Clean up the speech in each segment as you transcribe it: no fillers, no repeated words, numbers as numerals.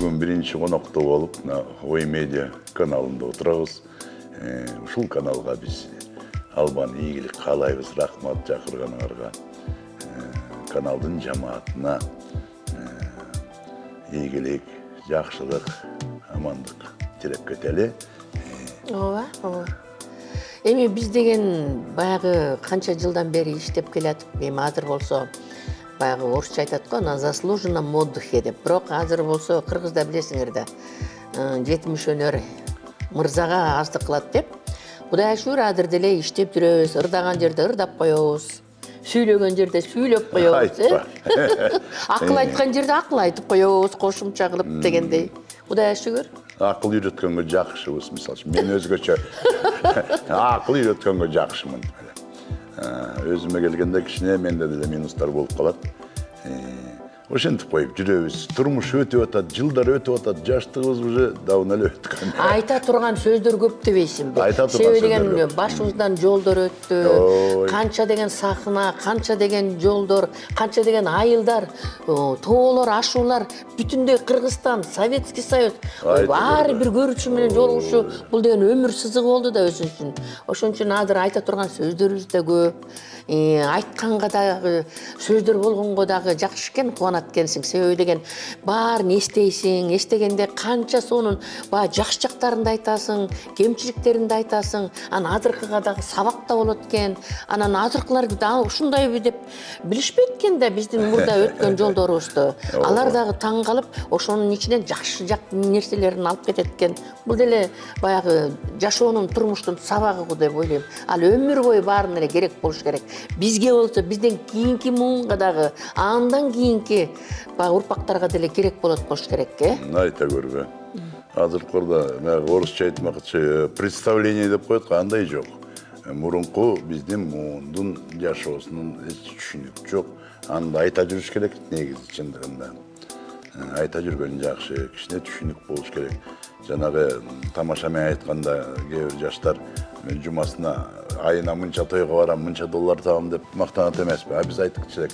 бүгін бірінші қонақта болып, Ой медиа каналында отырабыз. Ушул каналға біз албан ийгилик каалайбыз, рахмат чакырганыңарга. Каналдын жамаатына ийгилик, жакшылык, амандык тилеп кетели. Ооба, ооба. Эми биз деген баягы канча жылдан бери иштеп келатып, эми азыр болсо баягы орусча айтат го, на заслуженном отдыхе деп. Бирок азыр болсо кыргызда билесиңер да, 70 өнөр мырзага аздык кылат деп. Кудай шүгүр азыр деле иштеп жүрөбүз, ырдаган жерде ырдап коебуз. Сүйлөгөн жерде сүйлөп коебуз, акыл айткан жерде акыл айтып коебуз, кошумча кылып дегендей. Кудай шүгүр. Акыл үйрөткөнгө жакшыбыз, мисалы үчүн. Мен өзгөчө акыл үйрөткөнгө жакшымын. Өзүмө келгенде кичине менде деле минустар болуп калат. Ошентип коюп жүрөбүз. Турмуш өтүп атат, жылдар өтүп атат, жаштыгыбыз уже давно эле өткөн. Айта турган сөздөр көп дебейсиңби? Айта турган сөздөр деген башыбыздан жолдор өттү. Канча деген сахна, канча деген жолдор, канча деген айылдар, тоолор, ашуулар, бүтүндөй Кыргызстан, Советский Союз, ар бир көрүүчү менен жолугушуу, бул деген өмүр сызыгы болду да өзү үчүн. Ошон үчүн азыр айта турган сөздөрүбүз да көп. Айтканга дагы сөздөр болгонго дагы жакшы экен, кубанат экенсиң. Себеби деген баарын эстейсиң, эстегенде канча сонун баягы жакшы жактарын айтасың, кемчиликтерин да айтасың. Анан азыркыга дагы сабак да болот экен. Анан азыркылар ушундайбы деп билишпейт экен да биздин мурда өткөн жолдорубузду. Алар дагы таң калып, ошонун ичинен жакшы нерселерин алып кетет экен. Бул деле баягы жашоонун, турмуштун сабагы деп ойлойм. Ал өмүр бою баарын эле керек болуш керек. Бизге болсо, бизден кийинки муунга дагы, андан кийинки урпактарга деле керек болот болуш керек, Айта көрбө. Азыркырда орусча айтмакчы представление деп коет го, андай жок. Мурунку биздин муундун жашоосунун эч түшүнүк жок. Анда айта жүрүш керек, негизи чындыгында. Айта жүргөн жакшы, кичине түшүнүк болуш керек. Жанагы тамашамен айтканда кээ бир жаштар жумасына айына мынча тойго барам, мынча доллар табам деп мактанат эмеспи? Биз айткычы элек,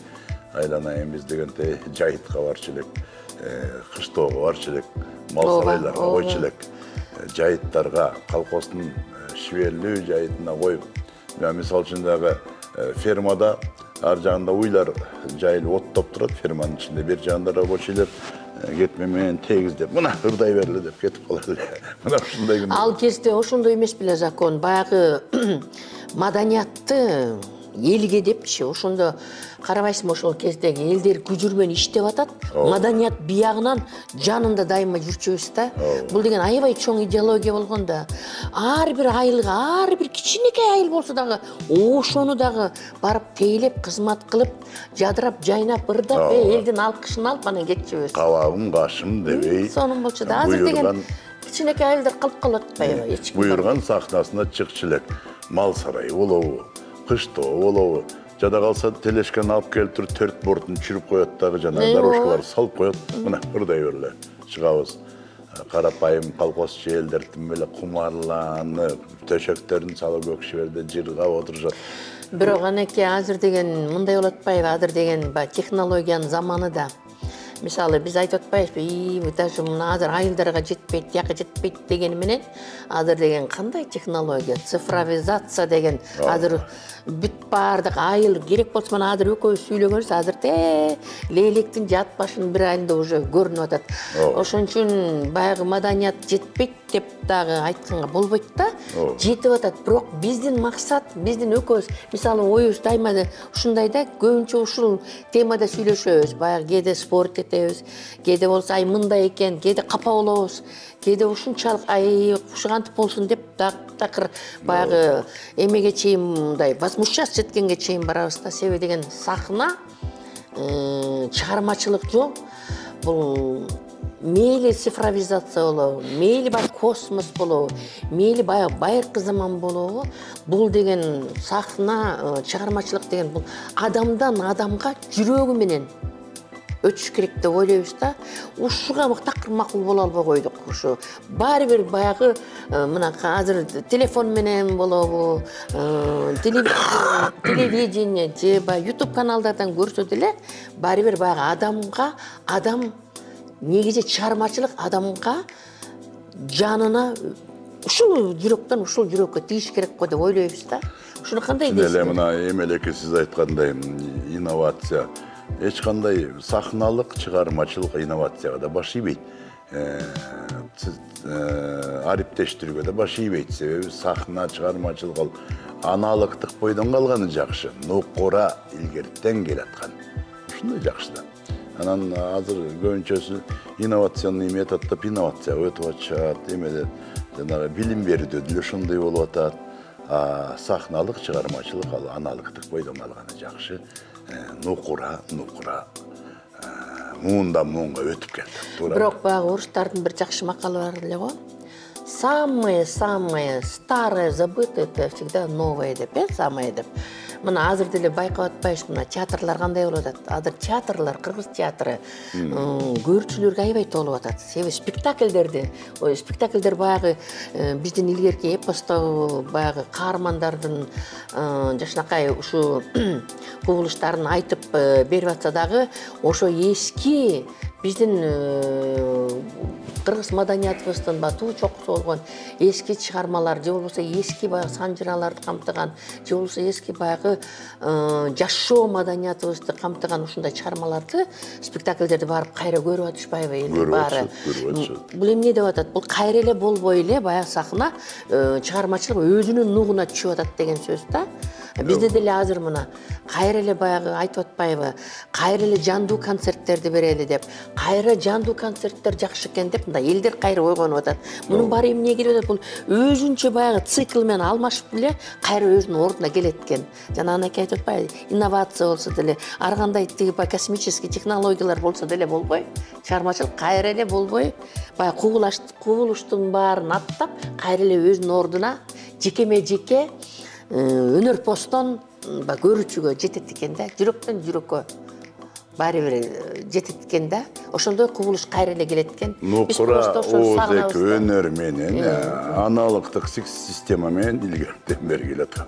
айланайын биз дегенде жайытка барчу элек, кыштоого барчу элек, мал сарайларга койчу элек. Жайыттарга, колхоздун шиберлүү жайытына коюп, мисалы үчүн дагы фермада ар жагында уйлар жайылып оттоп турат, ферманын ичинде бир жагында рабочийлер кетме менен тегиздеп, мына ырдай берле деп кетип калат эле. Мына ушундай күн. Ал кезде ошондой эмес беле закон, баягы маданиятты элге депчи, ошондо карабайсыңбы, ошол кездеги элдер күжүрмөн иштеп атат, маданият биягынан жанында дайыма жүрчүбүз да. Бул деген аябай чоң идеология болгон да. Ар бир айылга, ар бир кичинекей айыл болсо дагы, ошону дагы барып тейлеп, кызмат кылып, жадырап, жайнап, ырдап, элдин алкышын алып анан кетчүбүз. Кабагым, кашым дебей. Сонун болчу да. Азыр деген кичинекей айылдар калып калып атпайбы? Буйрган сахнасына чыкчу элек. Мал сарайы болобу, кыштоо болобу, жада калса телешканы алып келип туруп 4 бортун чүрүп коет дагы, жана дорожкалар салып коет. Мына ырдай берле чыгабыз. Карапайым колхозчу элдер тим эле кумарланып, төшөктөрүн салып көк шиберде жыргап отурушат. Бирок анеке азыр деген мындай болуп атпайбы? Азыр деген технологиянын заманы да. Мисалы биз айтып атпайбызбы, даже мына азыр айылдарга жетпейт, тияка жетпейт дегени менен, азыр деген кандай технология, цифровизация деген азыр бүт баардык айыл керек болсо, мына азыр экөөбүз сүйлөгөнбүз, азыр лейлектин жат башынын бир айында уже көрүнүп атат. Ошон үчүн баягы маданият жетпейт деп дагы айтканга болбойт да. Жетип атат, бирок биздин максат, биздин экөөбүз, мисалы оюбуз дайыма ушундай да, көбүнчө ушул темада сүйлөшөбүз. Баягы кээде спорт этебиз, кээде болсо ай мындай экен, кээде капа болобуз, кээде ушунчалык ай ушугантип болсун деп такыр баягы эмеге чейин мындай возмущаться эткенге чейин барабыз да. Себеби деген сахна, чыгармачылык жол, бул мейли цифровизация болобу, мейли бар космос болобу, мейли байыркы заман болобу, бул деген сахна, чыгармачылык деген бул адамдан адамга жүрөгү менен өтүш керек деп ойлойбуз да. Ушуга такыр макул боло албай койдук. Ушу баары бир баягы мынакы азыр телефон менен болобу, телевидение же YouTube каналдардан көрсө деле баары бир баягы адамга адам негизи чыгармачылык адамга жанына ушул жүрөктөн ушул жүрөккө тийиш керек го деп ойлойбуз да. Ушуну кандай дейсиз? Эле мына эмелеке сиз айткандай инновация эч кандай сахналык чыгармачылык инновацияга да баш ийбейт. Ариптештирүүгө да баш ийбейт. Себеби сахна чыгармачылык ал аналыктык бойдон калганы жакшы. Нукура илгертен келаткан. Ушундай жакшы да. Анан азыр көбүнчөсү инновационный методдоп инновация өтүп атышат. Эмеде жанагы билим берүүдө деле ошондой болуп атат. Сахналык чыгармачылык ал аналыктык бойдон калганы жакшы. Нукура муундан муунга өтүп келди. Бирок баягы орустардын бир жакшы макалы бар эле го. Самое старое забыто, это всегда новое деп, самое деп. Мына азыр деле байкап атпайсызбы, мына театрлар кандай болуп атат? Азыр театрлар, кыргыз театры көрүүчүлөргө аябай толуп атат. Себеби спектакльдер баягы биздин илгерки эпостогу баягы каармандардын жашынакай ушу кубулуштарын айтып берип атса дагы, ошо эски биздин кыргыз маданиятыбыздын туу чокусу болгон эски чыгармалар, же болбосо эски баягы санжыраларды камтыган, же болбосо эски баягы жашоо маданиятыбызды камтыган ушундай чыгармаларды, спектакльдерди барып кайра көрүп атышпайбы элдин баары. Бул эмне деп атат? Бул кайра эле болбой эле баягы сахна чыгармачылык өзүнүн нугуна түшүп атат деген сөз да. Бизде деле азыр мына кайра эле баягы айтып атпайбы? Кайра эле жандуу концерттерди берели деп. Кайра жандуу концерттер жакшы экен деп мында элдер кайра ойгонуп атат. Мунун баары эмнеге келип атат? Бул өзүнчө баягы цикл менен алмашып эле кайра өзүнүн ордуна келет экен. Жана анакей айтып атпайбы? Инновация болсо деле, ар кандай тиги космический технологиялар болсо деле болбой, чыгармачылык кайра эле болбой, баягы кубулуштун баарын аттап, кайра эле өзүнүн ордуна жекеме-жеке өнөр постон көрүүчүгө жетет экен да, жүрөктөн жүрөккө баары бир жетет экен да. Ошондой кубулуш кайра эле келет экен. Нукура ооздеги өнөр менен аналыктык система менен илгертен бери келаткан.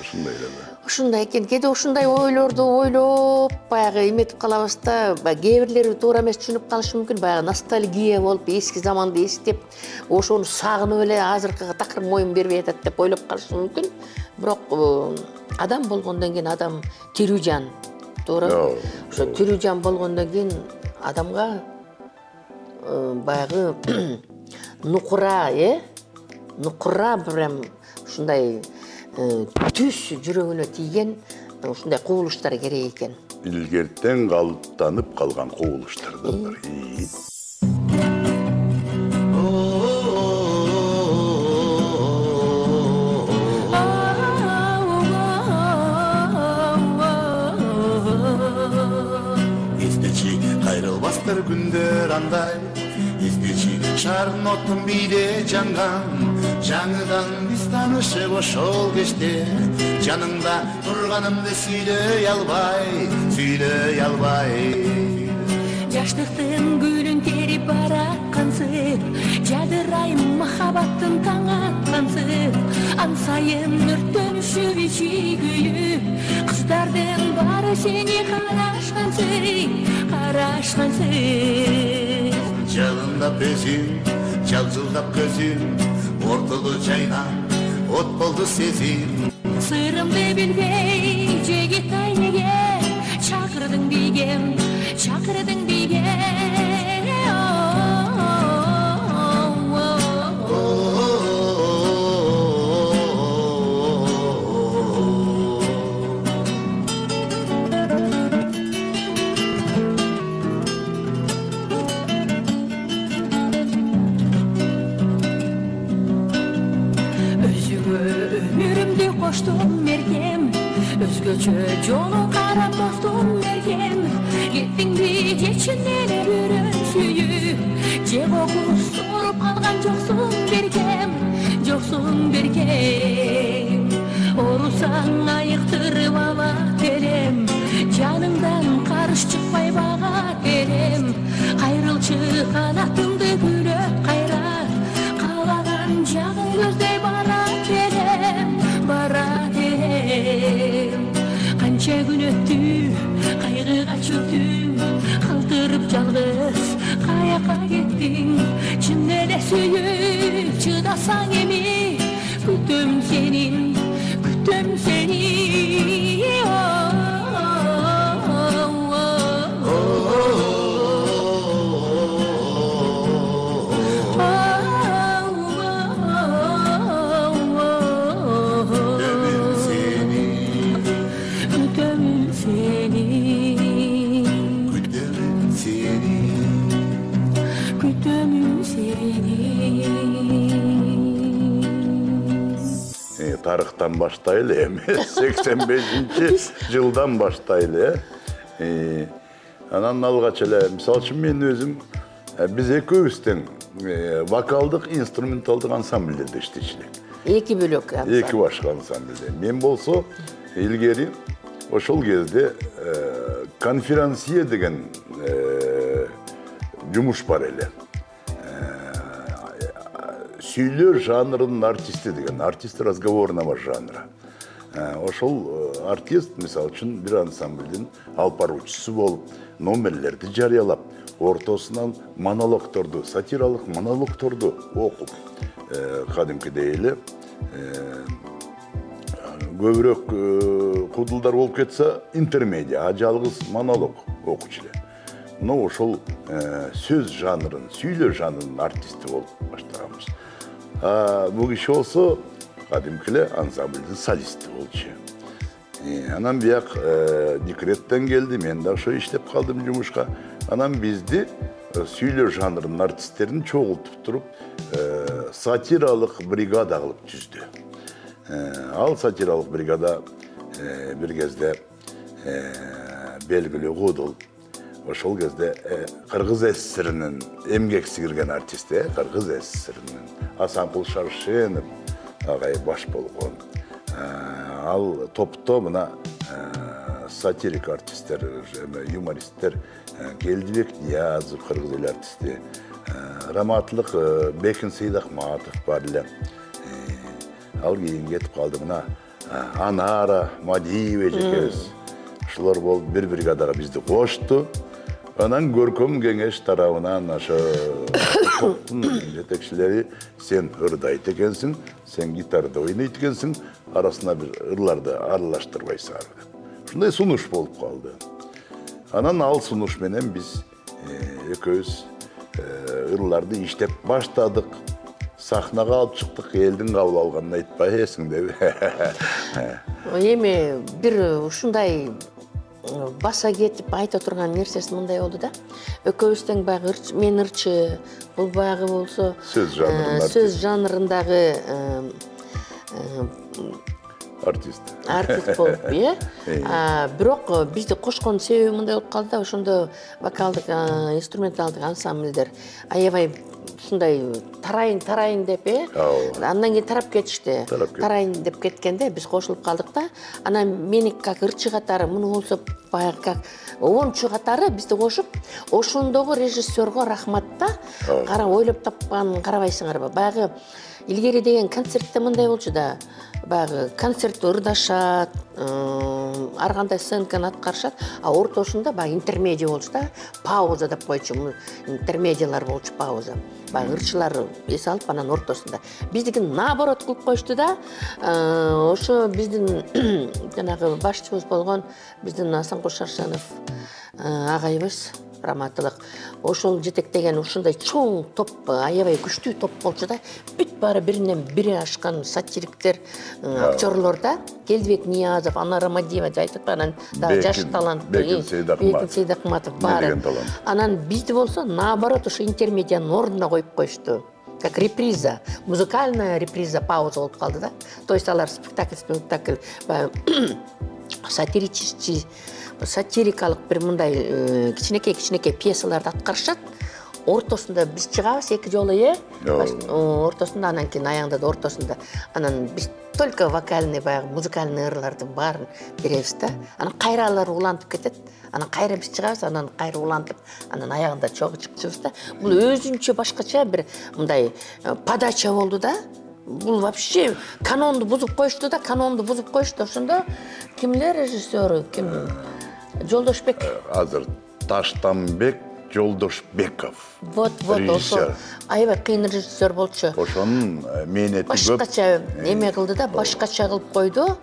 Ушундай эле. Ушундай экен. Кээде ушундай ойлорду ойлоп, баягы эметип калабыз да, кээ бирлери туура эмес түшүнүп калышы мүмкүн, баягы ностальгия болуп, эски заманды эстеп, ошону сагынып эле азыркыга такыр моюн бербей атат деп ойлоп калышы мүмкүн. Бирок адам болгондон кийин адам тирүү жан. Туура. Ошо тирүү жан болгондон кийин адамга баягы нукура прям ушундай түз жүрөгүнө тийген ушундай кубулуштар керек экен. Илгертен калыптанып калган кубулуштардан бар. Эстечи кайрылбастыр күндөр андай, эстечи шаардын отун бийде жанган, жаңыдан биз таанышып ошол кечте, жаныңда турганымды сүйлөй албай. Жаштыктын гүлүн терип бараткансып, жадырайым махабаттын таң аткансып, ан сайын өрттөнүшүп ичи күйүп, кыздардын баары сени карашкансып. Жалындап өзүм, жалжылдап көзүм, ортодо жайнап, от болду сезим. Сырымды билбей, жегитай неге, чакырдың дейгем. Өмүрүмдү коштум меркем, өзгөчө жолу карап достум меркем. Кеттиңби же чын эле бүрөн сүйүп, же кокус соруп калган жоксуң беркем. Орусаң айыктырып алат элем, жаныңдан карыш чыкпай багат элем. Кайрылчы канатымды күлөп кайра, каалаган жагың көздөй барат элем. Канча күн өттү, кайгыга чөктүм, калтырып жалгыз suyup çıdasan emi Kütüm senin, kütüm seni Tarıktan başlaylı emi 85. жылдан başlaylı. Anan algaç ele, misal üçün men özüm biz ekөөбүздөн vokaldык, инструменталдык ансамбльдерде иштечилик. Эки бөлөк ансамбль. Эки башка ансамбльде. Мен болсо илгери ошол кезде конферансье деген жумуш бар эле. Сүйлөр жанрынын артисти деген, артист разговорного жанра. Ошол артист, мисалы үчүн, бир ансамбльдин алпаруучусу болуп, номерлерди жарыялап, ортосунан монологторду, сатиралык монологторду окуп, кадимкидей эле көбүрөөк кудулдар болуп кетсе, интермедиа, жалгыз монолог окучу эле. Но ошол сөз жанрын, сүйлөө жанрынын артисти болуп баштаганбыз. Бул киши болсо кадимкиле ансамбльдин солисти болчу. Анан бияк декреттен келди, мен да ошо иштеп калдым жумушка. Анан бизди сүйлөө жанрынын артисттерин чогултуп туруп, сатиралык бригада кылып түздү. Ал сатиралык бригада бир кезде белгилүү кудул. Ошол кезде Кыргыз СССРинин эмгек сиңирген артисти, Кыргыз СССРинин Асанкул Шаршенов агай баш болгон. Ал топто мына сатирик артисттер, юмористтер Келдибек Ниязов, кыргыз эл артисти, раматлык Бекин Сейдахматов бар эле. Ал кийин кетип калды мына Анара Мадиева жекебиз. Ушулар болуп бир бригадага бизди кошту. Анан көркөм кеңеш тарабынан ошо топтун жетекчилери сен ырдайт экенсиң, сен гитарада ойнойт экенсиң, арасына бир ырларды аралаштырбайсың деп. Ушундай сунуш болуп калды. Анан ал сунуш менен биз экөөбүз ырларды иштеп баштадык. Сахнага алып чыктык, элдин кабыл алганын айтпайсың деп. Эми бир ушундай баса кетип айта турган нерсеси мындай болду да. Экөөбүздөн баягы мен ырчы, бул баягы болсо сөз жанрындагы артист болуп, бирок бизди кошкон себеби мындай болуп калды да, ошондо вокалдык, инструменталдык ансамбльдер аябай ушундай тарайын деп, андан кийин тарап кетишти. Тарайын деп кеткенде биз кошулуп калдык да. Анан мени как ырчы катары, муну болсо баягы как оончу катары бизди кошуп, ошондогу режиссерго рахмат да. Кара ойлоп тапканын карабайсыңарбы? Баягы илгери деген концертте мындай болчу да. Баягы концерт ырдашат, ар кандай сценканы аткарышат, а ортосунда баягы интермедиа болчу да. Пауза деп койчу, интермедиалар болчу, пауза. Баягы ырчылар эс алып, анан ортосунда. Биздики наоборот кылып коюшту да. Ошо биздин жанагы башчыбыз болгон биздин Асанкул Шаршенов агайыбыз раматылык. Ошол жетектеген ушундай чоң топ, аябай күчтүү топ болчу да. Бүт баары биринен бири ашкан сатириктер, актерлор да. Келдибек Ниязов, Анара Мадиева айтып, анан дагы жаш талант Бекин Сейдахматов баары. Анан бизди болсо наоборот ошо интермедианын ордуна коюп коюшту. Как реприза, музыкальная реприза, пауза болуп калды да. То есть алар спектакль сатирикалык бир мындай кичинекей пьесаларды аткарышат. Ортосунда биз чыгабыз эки жолу, ортосунда, анан кийин аягында да ортосунда. Анан биз только вокальный, баягы музыкальный ырлардын баарын беребиз да. Анан кайра алар улантып кетет. Анан кайра биз чыгабыз, анан кайра улантып, анан аягында чогуу чыкчубуз да. Бул өзүнчө башкача бир мындай подача болду да. Бул вообще канонду бузуп коюшту да, Ошондо кимдер режиссеру, ким? Жолдошбек. Азыр Таштанбек Жолдошбеков. Вот, режиссер. ошо аябай кыйын режиссер болчу. Ошонун мээнети көп. Башкача эме кылды да, башкача кылып койду.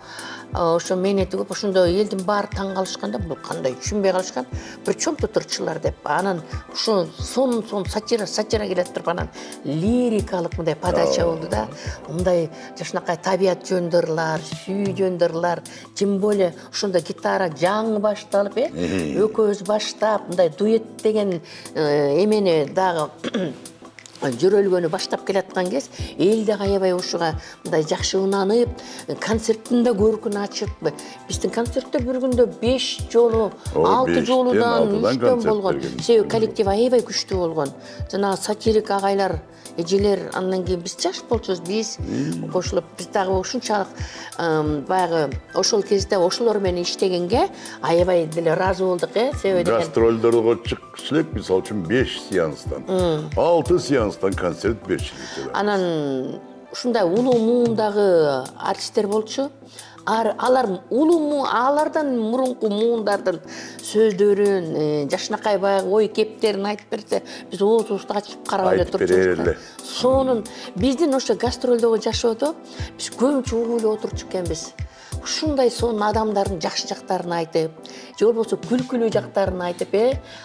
Ошо мээнети көп. Ошондо элдин баары таң калышканда, бул кандай түшүнбөй калышкан. Причем тут ырчылар деп. Анан ушу сон сатира келет туруп анан лирикалык мындай подача болду да. Мындай жашынакай табият жөндөрлөр, сүйүү жөндөрлөр, тем более ошондо гитара жаңы башталып, экөөбүз баштап, мындай дуэт деген эмени дагы жүрөлгөнү баштап келаткан кез эл дагы аябай ушуга мындай жакшы ынанып, концерттин да көркүн ачып, биздин концерттер бір күндө 5 жолу, 6 жолудан үчтөн болгон. Себеби коллектив аябай күчтүү болгон. Жана сатирик агайлар, эжелер, андан кийин биз жаш болчубуз, биз кошулуп, биз дагы ушунчалык баягы ошол кезде ошолор менен иштегенге аябай деле ыраазы болдук, себеби гастролдорго чыксак, мисалы үчүн 5 сеанстан, 6 сеанстан концерт берчү. Анан ушундай улуу муундагы артисттер болчу. Алар алардан мурунку муундардын сөздөрүн, жашынакай баягы ой кептерин айтып берсе, биз оозубузду ачып карап эле турчубуз. Сонун биздин ошо гастролдогу жашоодо биз көбүнчө угуйлап отурчу экенбиз. Ушундай сонун адамдардын жакшы жактарын айтып, же болбосо күлкүлүү жактарын айтып,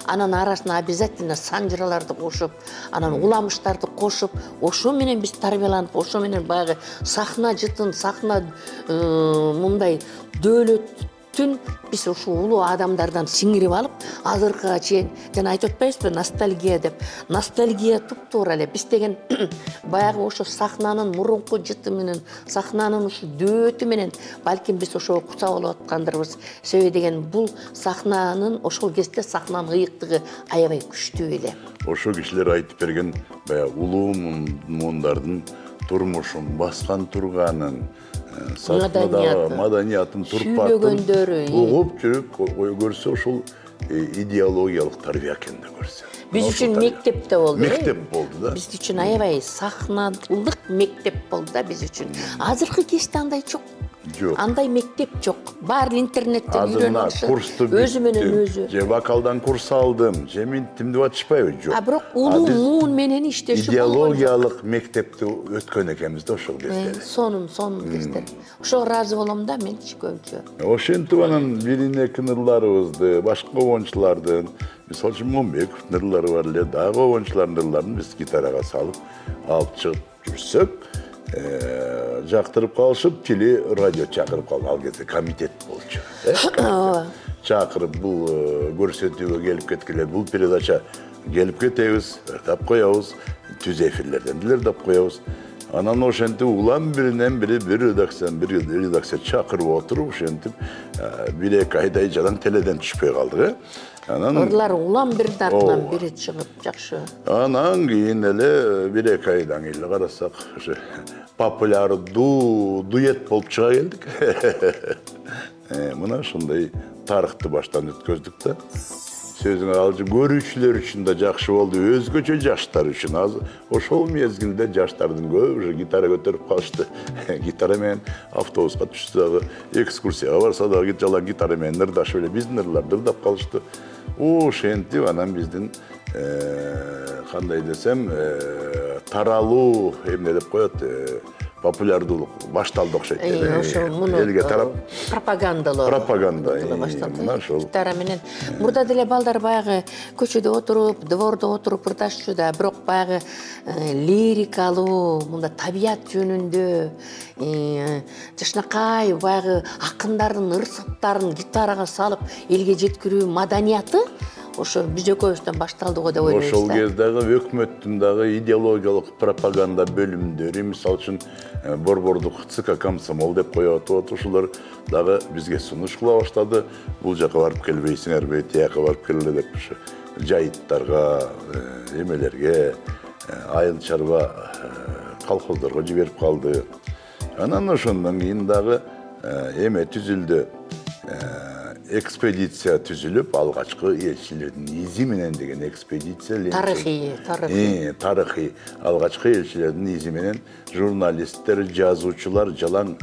анан арасына обязательно санжыраларды кошуп, анан уламыштарды кошуп, ошо менен биз тарбияланып, ошо менен баягы сахна жытын, сахна мындай дөөлөттүн биз ушул улуу адамдардан сиңирип алып, азыркыга чейин жана айтып атпайбызбы, ностальгия деп. Ностальгия туптуура эле биз деген баягы ошо сахнанын мурунку жыты менен, сахнанын ушу дөөтү менен балким биз ошого куса болуп аткандырбыз. Себеби деген бул сахнанын ошол кезде сахнанын ыйыктыгы аябай күчтүү эле. Ошо кишилер айтып берген баягы улуу муундардын турмушун баскан турганын, маданиятын турпатын угуп жүрүп көрсө ошол идеологиялык тарбия экенин да көрсө. Биз үчүн мектепте болду. Мектеп болду да. Биз үчүн аябай сахналык мектеп болду да биз үчүн. Азыркы кезде андай жок. Андай мектеп жок. Баары интернеттен үйрөнүп алышат. Өзү менен өзү. Же вокалдан курс алдым, же минтим деп атышпайбы, жок. Бирок улуу муун менен иштешип идеологиялык мектепти өткөн экенбиз да ошол кезде. Сонун кездер. Ошого ыраазы болом да менчи көбүнчө. Ошентип анан бирин-эки ырларыбызды, башка обончулардын, мисалы үчүн Момбеков ырлары бар эле, дагы обончулардын ырларын биз гитарага салып алып чыгып жүрсөк, жактырып калышып, тили радио чакырып калды. Ал кезде комитет болчу. Чакырып бул көрсөтүүгө келип кеткиле, бул передача келип кетебиз, тап коебуз, түз эфирлерден делер тап коебуз. Анан ошентип улам биринен бири бир редакция чакырып отуруп, ошентип 1-2 айдай жалаң теледен түшпөй калдык. Ырлар улам бирдин артынан бири чыгып, жакшы. Анан кийин эле 1-2 айдан кийин карасак, ошо популярдуу дуэт болуп чыга келдик. Мына ушундай тарыхты баштан өткөздүк да. Сөзүң алчы көрүүчүлөр үчүн да жакшы болду, өзгөчө жаштар үчүн. Ошол мезгилде жаштардын көбү гитара көтөрүп калышты. Гитара менен автобуска түшсө дагы, экскурсияга барса дагы жалаң гитара менен ырдашып эле биздин ырларды ырдап калышты. Ошентип анан биздин кандай десем, таралуу эмне деп коет, популярдуулук башталды окшойт. Элге тарап пропагандалоо. Пропаганда мына ошол. Гитара менен мурда деле балдар баягы көчөдө отуруп, двордо отуруп ырдашчу да, бирок баягы лирикалуу, мында табият жөнүндө, жашынакай баягы акындардын ырсыктарын гитарага салып элге жеткирүү маданияты ошо биз экөөбүздөн башталды го деп ойлойбуз. Ошол кездеги өкмөттүн дагы идеологиялык пропаганда бөлүмдөрү, мисалы үчүн борбордук ЦК комсомол деп коет, ошолор дагы бизге сунуш кыла баштады. Бул жака барып келбейсиңерби, тияка барып келе деп ошо жайыттарга, эмелерге, айыл чарба колхоздорго жиберип калды. Анан ошондон кийин дагы эме түзүлдү. Экспедиция түзүлүп, алгачкы элчилердин изи менен деген экспедиция. Тарыхый алгачкы элчилердин изи менен журналисттер, жазуучулар, жалаң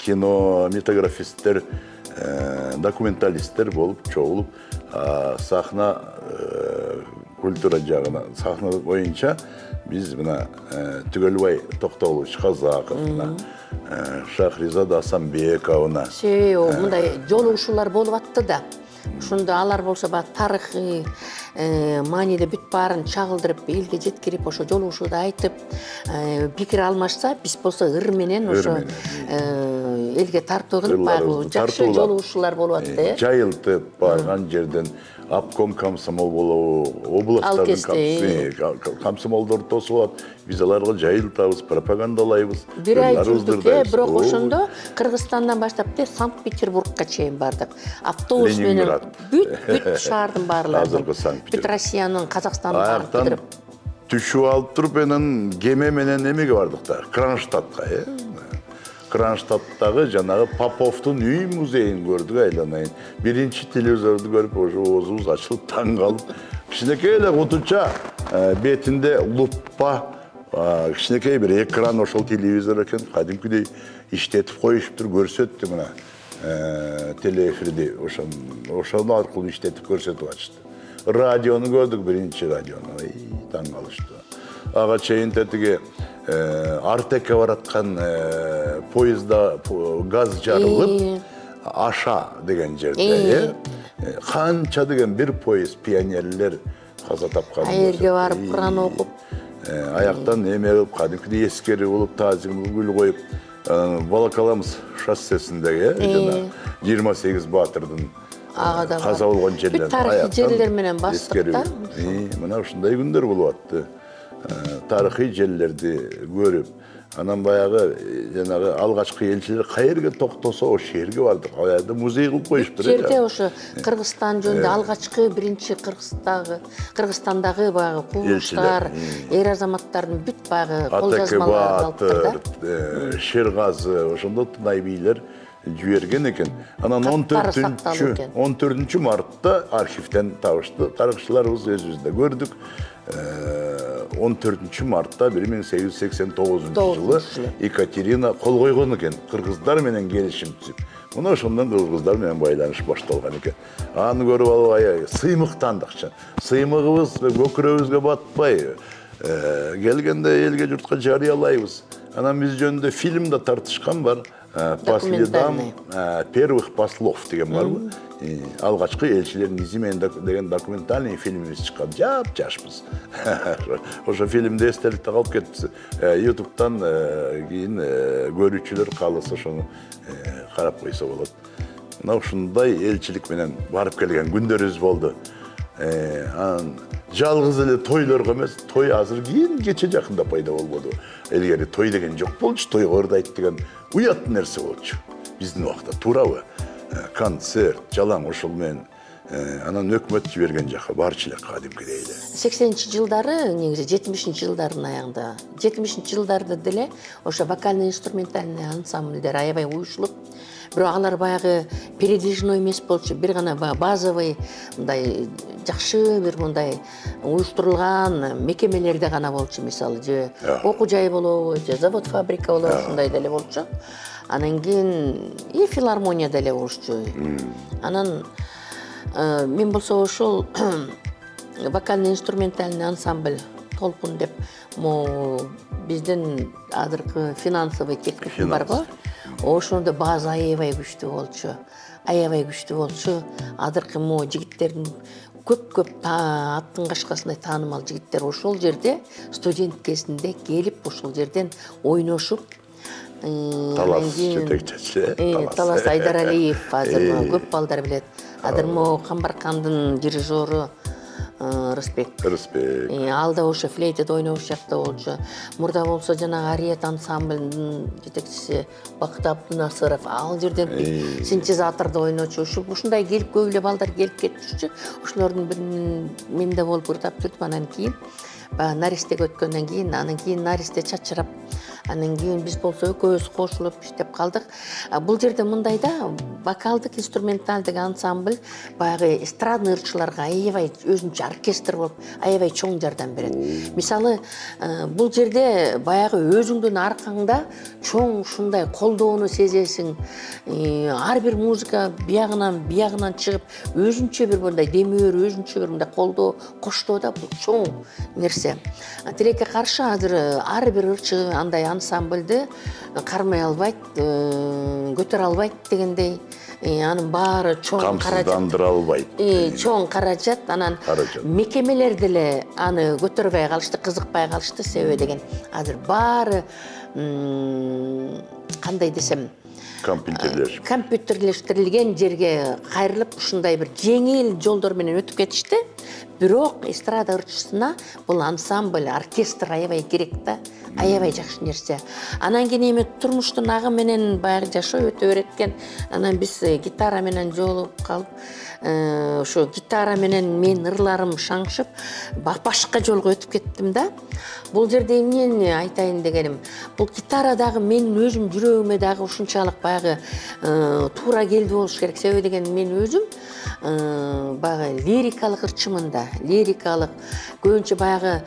кинематографисттер, документалисттер болуп чогулуп, сахна культура жагына сахна боюнча биз мына Түгелбай Токтогулович Казаков, Шахризада Асанбековна. Мындай жолугушуулар болуп атты да. Ошондо алар болсо баягы тарыхый мааниде бүт баарын чагылдырып, элге жеткирип, ошо жолугушууда айтып, пикир алмашса, биз болсо ыр менен ошо элге тартуу кылып баягы жакшы жолугушуулар болуп атты. Жайылтып барган жерден обком комсомол болобу, областтардын комсомолдор тосуп алат. Биз аларга жайылтабыз, пропагандалайбыз. Бир ай жүрдүк, бирок ошондо Кыргызстандан баштап Санкт-Петербургка чейин бардык. Автобус менен бүт шаардын баарларын, бүт Россиянын, Казакстандын баарын кыдырып. Түшүп алып туруп анан кеме менен эмеге бардык да, Кронштадтка, Кронштадттагы жанагы Поповдун үй музейин көрдүк айланайын. Биринчи телевизорду көрүп, ошо оозубуз ачылып таң калып, кичинекей эле кутуча бетинде луппа, кичинекей бир экран ошол телевизор экен, кадимкидей иштетип коюшуптур, көрсөттү мына телеэфирди, ошону аркылуу иштетип көрсөтүп атышты. Радиону көрдүк, биринчи радиону, таң калышты. Ага чейин тетиги Артекке бараткан поезда газ жарылып, Аша деген жерде, канча деген бир поезд пионерлер каза тапкан. Айерге барып, Куран окуп, аяктан эме кылып, кадимкидей эскери болуп, тазим гүл коюп, Волоколамск шоссесиндеги жана 28 Батырдын каза болгон жерлер. Бүт тарыхый жерлер менен бастык да. Мына ушундай күндөр болуп атты. Тарыхый жерлерди көрүп, анан баягы жанагы алгачкы элчилер каерге токтосо ошол жерге бардык. Аяда музей кылып коюштур. Жерде ошо Кыргызстан жөнүндө алгачкы биринчи Кыргызстандагы баягы кулуштар, эр азаматтардын бүт баягы кол жазмаларын алыптыр да. Шергазы, ошондо Тунай бийлер жиберген экен. Анан 14 мартта архивден табышты. Тарыхчыларыбыз өзүбүздө көрдүк. 14 мартта 1889 жылы Екатерина кол койгон экен, кыргыздар менен келишим түзүп. Мына ошондон кыргыздар менен байланыш башталган экен. Аны көрүп алып сыймыктандыкчы. Сыймыгыбыз көкүрөбүзгө батпай, келгенде элге журтка жарыялайбыз. Анан биз жөнүндө фильм да тартышкан бар. По следам первых послов деген барбы? Алгачкы элчилердин изи менен деген документальный фильмибиз чыккан. Жашпыз. Ошо фильмде эстеликте калып кетти. YouTube'дан кийин көрүүчүлөр кааласа ошону карап койсо болот. Мына ушундай элчилик менен барып келген күндөрүбүз болду. Анан жалгыз эле тойлорго эмес, той азыр кийин кече жакында пайда болбоду. Илгери той деген жок болчу, той кордайт деген уят нерсе болчу. Биздин убакта туурабы? Концерт, жалаң ошол менен анан өкмөт жиберген жака барчу эле кадимкидей эле. 80-жылдары, негизи 70-жылдардын аягында, 70-жылдарда деле ошо вокально-инструментальный ансамбльдер аябай уюшулуп, бирок алар баягы передвижной эмес болчу, бир гана базовый мындай жакшы бир мындай уюштурулган мекемелерде гана болчу, мисалы же окуу жай болобу, же завод фабрика болобу, ушундай деле болчу. Анан кийин филармония деле болчу. Анан мен болсо ошол вокально-инструментальный ансамбль толкун деп биздин азыркы финансовый техникум барбы? Ошондо база аябай күчтүү болчу. Азыркы жигиттердин көп аттын кашкасындай таанымал жигиттер ошол жерде студент кезинде келип ошол жерден ойношуп, Талас жетекчиси. Талас Айдаралиев азыр көп балдар билет. Адырмо Камбаркандын дирижеру Рысбек. Ал да ошо флейтада ойноп жакта болчу. Мурда болсо жанагы Ариет ансамбльдин жетекчиси Бакыт Абдунасыров ал жерден синтезатордо ойночу. Ушундай келип көп эле балдар келип кетчүчү. Ошолордун биринин мен да болуп ырдап жүрдүм. Анан кийин наристеге өткөндөн кийин, анан кийин наристе чачырап, Анан кийин биз болсо экөөбүз кошулуп иштеп калдык. Бул жерде мындай да, вокалдык инструменталдык ансамбль баягы эстрадный ырчыларга аябай өзүнчө оркестр болуп, аябай чоң жардам берет. Мисалы, бул жерде баягы өзүңдүн аркаңда чоң ушундай колдоону сезесиң. Ар бир музыка биягынан чыгып, өзүнчө бир мындай демөөр, өзүнчө бир мындай колдоо, коштоо да бул чоң нерсе. Тилекке каршы азыр ар бир ырчы андай ансамбльды кармай албайт, көтөрө албайт дегендей. Анын баары чоң каражат. Камсыздандыра албайт. Чоң каражат, анан мекемелер деле аны көтөрбөй калышты, кызыкпай калышты. Себеби деген азыр баары кандай десем, компьютерлештирилген жерге кайрылып, ушундай бир жеңил жолдор менен өтүп кетишти. Бирок эстрада ырчысына бул ансамбль, оркестр аябай керек да, аябай жакшы нерсе. Анан кийин эми турмуштун агы менен баягы жашоо өтө береткен. Анан биз гитара менен жолугуп калып, ошо гитара менен мен ырларым шаңшып, башка жолго өтүп кеттим да. Бул жерде эмнени айтайын дегеним, бул гитара дагы менин өзүм жүрөгүмө дагы ушунчалык баягы туура келди болуш керек. Себеби деген мен өзүм баягы лирикалык ырчымын да. Лирикалык көбүнчө баягы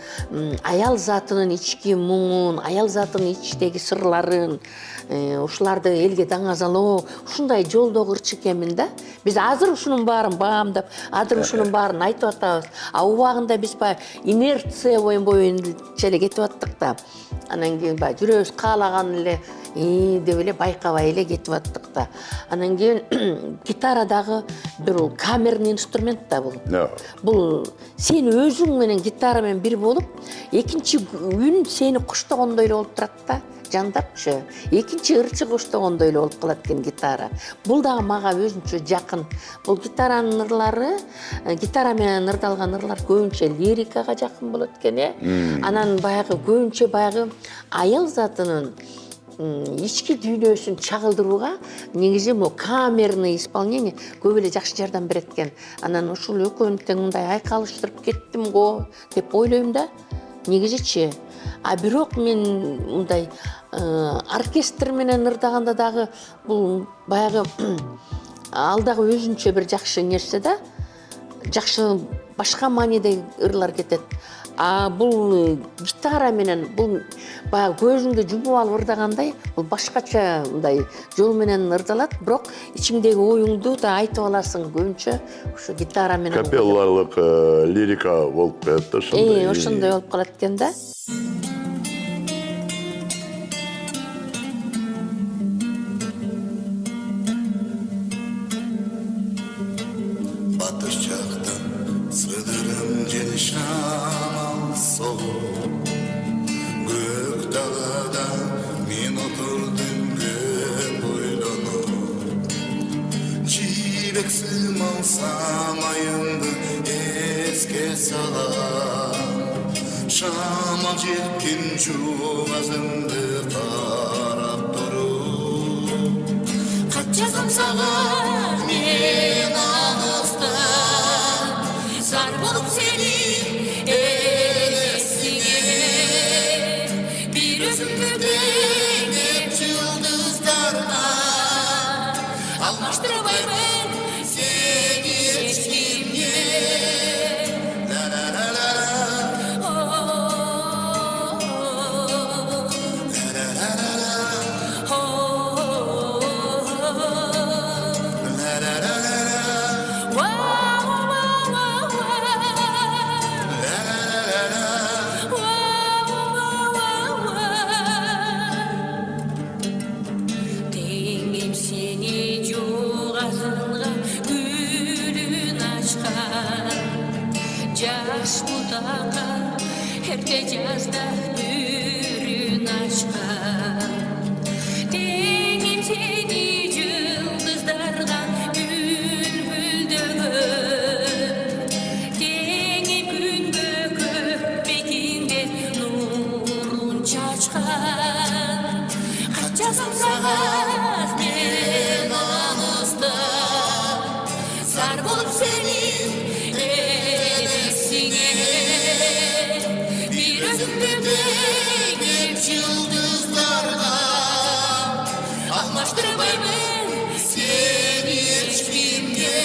аял затынын ички муңун, аял затынын ичтеги сырларын, ушуларды элге даңазалоо, ушундай жолдогу ырчы экенмин да. Биз азыр ушунун баарын баамдап, азыр ушунун баарын айтып атабыз. Убагында биз баягы инерция боюнча эле кетип аттык да. Анан кийин баягы жүрөбүз каалаган эле деп эле байкабай эле кетип аттык да. Анан кийин гитара дагы бир камерный инструмент да бул. Бул сен өзүң менен гитара менен бир болуп, экинчи үн сени коштогондой эле болуп турат да. Жандапчы, экинчи ырчы коштогондой эле болуп калат экен гитара. Бул дагы мага өзүнчө жакын. Бул гитаранын ырлары, гитара менен ырдалган ырлар көбүнчө лирикага жакын болот экен, Анан баягы көбүнчө баягы аял затынын ички дүйнөсүн чагылдырууга негизи бул камерный исполнение көп эле жакшы жардам берет экен. Анан ушул экөөнү тең мындай айкалыштырып кеттим го деп ойлойм да. Негизичи. А бирок мен мындай оркестр менен ырдаганда дагы бул баягы ал дагы өзүнчө бир жакшы нерсе да. Жакшы башка мааниде ырлар кетет. А бул гитара менен бул баягы көзүңдү жумуп алып ырдагандай, бул башкача мындай жол менен ырдалат, бирок ичиңдеги оюңду да айтып аласың көбүнчө ушу гитара менен. Капеллалык лирика болуп калат да, ошондой. Ошондой болуп калат экен да. Батыш жактан сыдырым жел шамал соғып, көк далада мен отурдум көп ойлонуп, жибек сымал самайымды эске салам, шамал жеткен жугазымды карап туруп, кат жазам сага мен алыстан, зар болуп сени элесиңе, бир өзүмдү деңеп жылдыздарга, алмаштырбаймын сени эч кимге. Жаш бутакка эрте жазда бүрүн ачкан, теңим сени жылдыздарга бүлбүлдөгөн, теңим күнгө көк бетинде нурун чачкан, кат жазам сага мен алыста, зар болуп сени bir özümde dengep yıldızlar. алмаштырбаймын сені ешкімге.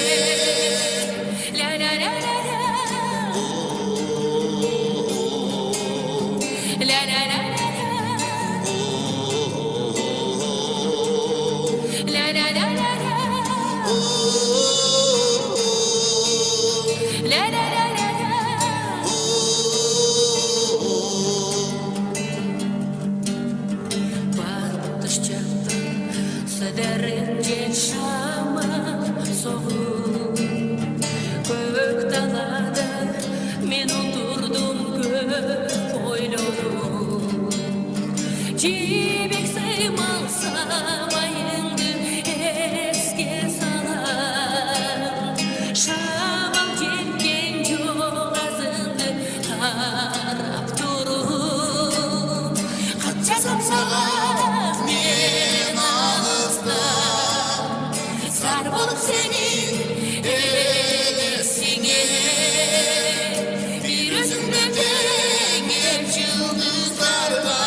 Жібек саймалсам айыңды еске салам, шамам жеткен жол азынды қарап тұрып. Хат жазам саған мен алыстан, зар болып сенің елесіңе. Bir өзіңді теңеп жұлдыздарға,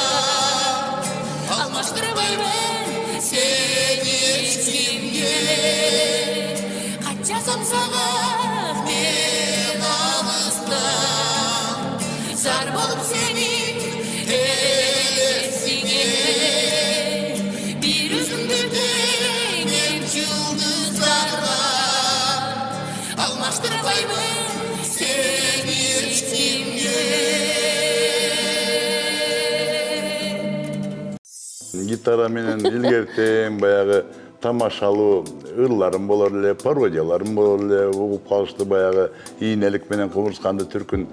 алмаштырбаймын сені ешкімге. Хат жазам саған мен алыстан, зар болып сенің елесіңе. Bir өзіңді теңеп жұлдыздарға, алмаштырбаймын сені ешкімге. Гитара менен илгертен баягы тамашалуу ырларым болор эле, пародияларым болор эле, угуп калышты баягы ийнелик менен кумурсканды түркүн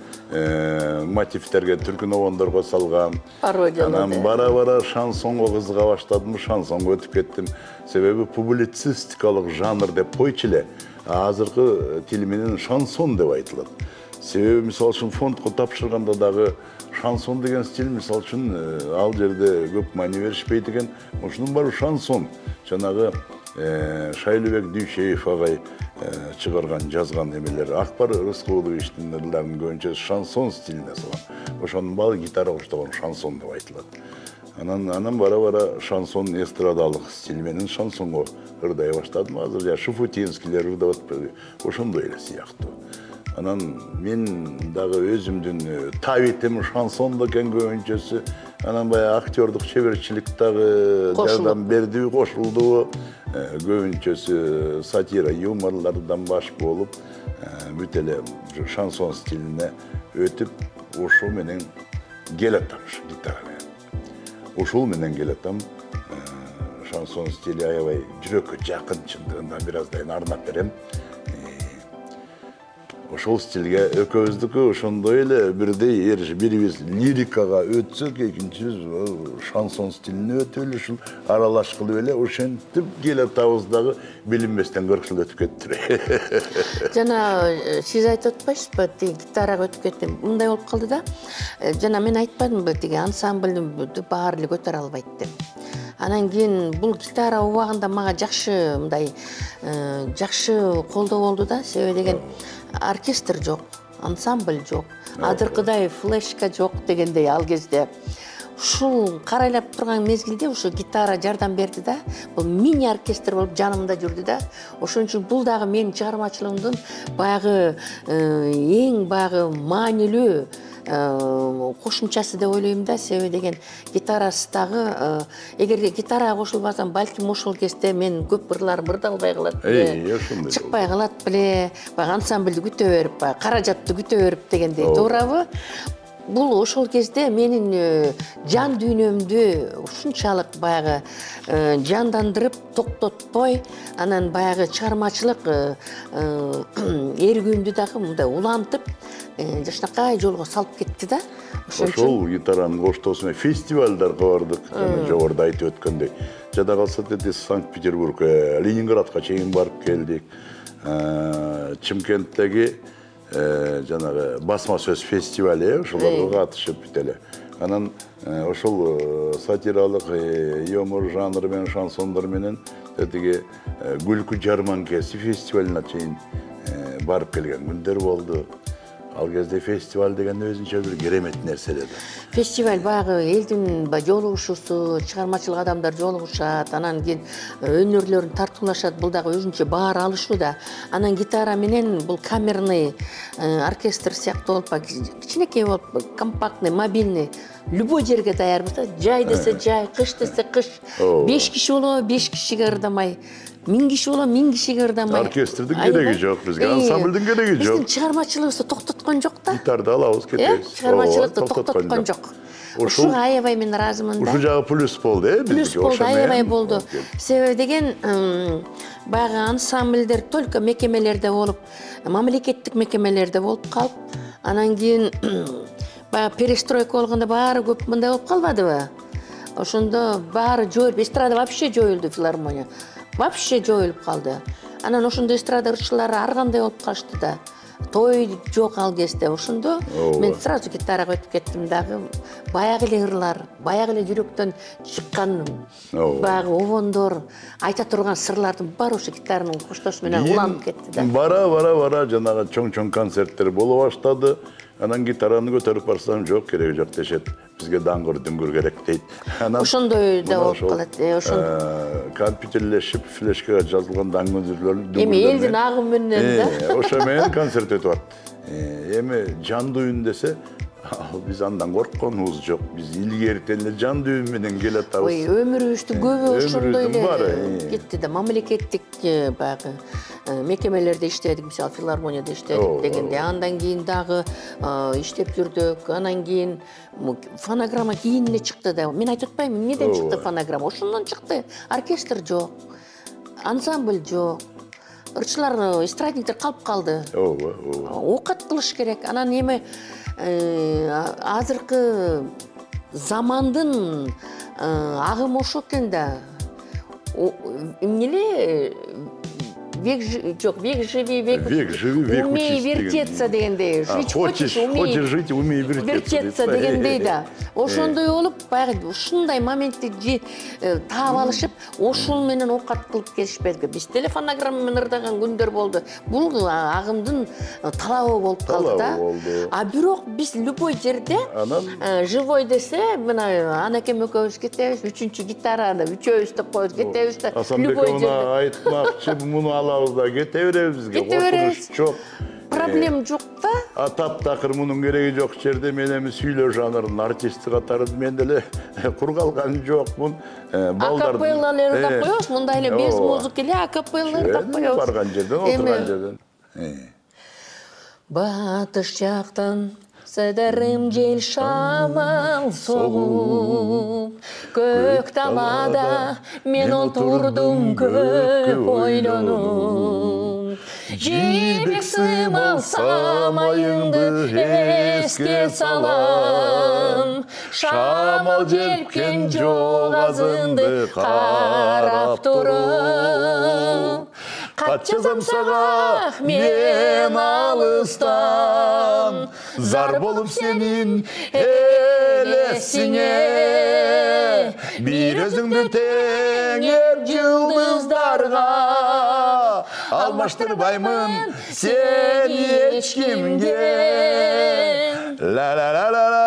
мотивтерге, түркүн обондорго салгам. Пародияларды. Анан бара-бара шансонго кызыга баштадым, шансонго өтүп кеттим. Себеби публицистикалык жанр деп койчу эле, азыркы тил менен шансон деп айтылат. Себеби мисалы үчүн фондко тапшырганда дагы шансон деген стиль, мисалы үчүн ал жерде көп маани беришпейт экен. Ушунун баары шансон. Жанагы Шайлыбек Дүйшеев агай чыгарган, жазган эмелер. Акбар Рыскуловичтин ырларын көбүнчө шансон стилине салган. Ошонун баары гитара коштогон шансон деп айтылат. Анан бара-бара шансон эстрадалык стиль менен шансонго ырдай баштадым. Азыр Шуфутинскийлер ырдап атпайбы? Ошондой эле сыяктуу. Анан мен дагы өзүмдүн табитим шансон экен көбүнчөсү. Анан баягы актёрдук чеберчилик дагы жардам берди, кошулду. Көбүнчөсү сатира, юморлардан баш болуп, бүт эле шансон стилине өтүп, ошол менен келатам гитара менен. Ошол менен келатам. Шансон стили аябай жүрөккө жакын, чындыгында бир аздайын арнап берем. Ошол стилге экөөбүздүкү ошондой эле бирдей эришип, бирибиз лирикага өтсөк, экинчибиз шансон стилине өтүп эле ушул аралаш кылып эле ошентип келатабыз дагы билинбестен 40 жыл өтүп кетти. Жана сиз айтып атпайсызбы, гитарага өтүп кеттим. Мындай болуп калды да. Жана мен айтпадымбы, тиги ансамбльдү баары эле көтөрө албайт деп. Анан кийин бул гитара убагында мага жакшы мындай жакшы колдоо болду да. Себеби деген оркестр жок, ансамбль жок, адыркыдай флешка жок дегендей ал кезде. Ушул карайлап турган мезгилде ушу гитара жардам берди да. Бул мини оркестр болуп жанымда жүрдү да. Ошон үчүн бул дагы менин чыгармачылыгымдын баягы эң баягы маанилүү кошумчасы деп ойлойм да. Себеби деген гитарасы дагы эгерде гитарага кошулбасам, балким ошол кезде мен көп ырларым ырдалбай калат беле, чыкпай калат беле, баягы ансамбльди күтө берип, каражатты күтө берип дегендей, туурабы? Бул ошол кезде менин жан дүйнөмдү ушунчалык баягы жандандырып, токтотпой, анан баягы чыгармачылык эргүүмдү дагы мындай улантып, жакшынакай жолго салып кетти да. Ошол гитаранын коштоосу менен фестивалдарга бардык, жогоруда айтып өткөндөй. Жада калса Санкт-Петербург, Ленинградка чейин барып келдик. Чымкенттеги жанагы басма сөз фестивали, ошолорго катышып бүт эле. Анан ошол сатиралык юмор жанры менен, шансондор менен тиги күлкү жарманкеси фестивалына чейин барып келген күндөр болду. Ал кезде фестиваль деген өзүнчө бир керемет нерсе эле. Фестиваль баягы элдин жолугушуусу, чыгармачылык адамдар жолугушат, анан кийин өнөрлөрүн тартуулашат, бул дагы өзүнчө баар алышуу да. Анан гитара менен бул камерный оркестр сыяктуу болуп, кичинекей болуп, компактный, мобильный, любой жерге даярбыз да. Жай десе жай, кыш десе кыш. 5 киши болобу, 5 кишиге ырдамай. 1000 киши болобу, 1000 кишиге ырдамай. Оркестрдин кереги жок, бизге ансамблдин кереги жок. Биздин чыгармачылыгыбызды токтоткон жок да. Гитарды алабыз, кетебиз. Чыгармачылыкты токтоткон жок. Ушуга аябай мен ыраазымын да. Ушул жагы плюс болду, бизге. Плюс болду, аябай болду. Себеби деген баягы ансамбльдер только мекемелерде болуп, мамлекеттик мекемелерде болуп калып, анан кийин баягы перестройка болгондо баары көп мындай болуп калбадыбы? Ошондо баары жоюлуп, эстрада вообще жоюлду, филармония. Вообще жоюлуп калды. Анан ошондо эстрада ырчылары ар кандай болуп калышты да. Той жок ал кезде. Ошондо мен сразу гитарага өтүп кеттим дагы. Баягы эле ырлар, баягы эле жүрөктөн чыккан баягы обондор, айта турган сырлардын баары ошо гитаранын коштошу менен уланып кетти да. Бара жанагы чоң концерттер боло баштады. Анан гитараны көтөрүп барсам жок, кереги жок дешет. Бизге даңгыр дүңгүр керек дейт. Ошондой да болуп калат. Компьютерлешип, флешкага жазылган даңгүрлөр. Эми элдин агымы менен да. Ошо менен концерт өтүп атат. Эми жандуу үн десе, биз андан коркконубуз жок. Биз илгертен эле жандуу үн менен келатабыз. Ой, өмүрүбүздүн көбү ошондой эле кетти да. Мамлекеттик баягы мекемелерде иштедик, мисалы филармонияда иштедик дегенде, андан кийин дагы иштеп жүрдүк. Анан кийин фонограмма кийин эле чыкты да. Мен айтып атпаймынбы, эмнеден чыкты фонограмма? Ошондон чыкты. Оркестр жок, ансамбль жок. Ырчылар, эстрадниктер калып калды. Окат кылыш керек. Анан эми азыркы замандын агымы ошо экен да. Эмнеле век живи, век умей вертеться дегендей. Жить хочешь, умей вертеться дегендей да. Ошондой болуп, баягы ушундай моментти таап алышып, ошол менен окат кылып келишпедик. Биз телефонограмма менен ырдаган күндөр болду. Бул агымдын талабы болуп калды да. А бирок биз любой жерде живой десе, мына анакем экөөбүз кетебиз, 3-чү гитараны үчөөбүз деп коебуз, кетебиз да. Любой жерде айтмакчы, муну алабыз да, кете беребиз бизге. Коркунуч жок. Проблем жок да. Таптакыр мунун кереги жок жерде мен эми сүйлөө жанрынын артисти катары мен деле кургалган жокмун. Акапелла ырдап коебуз, мындай эле без музыка эле акапелла ырдап коебуз. Барган жерден, отурган жерден. Батыш жактан сыдырым жел шамал согуп, көк талада мен отурдум көп ойлонуп. Жебек сымал самайыңды эске салам, шамал желпкен жоғазынды қарап туруп. Кат жазам сага мен алыстан, зар болуп сенин элесиңе, бир өзүңдү теңеп жылдыздарга, алмаштырбаймын сени эч кимге. Ла ла ла ла ла.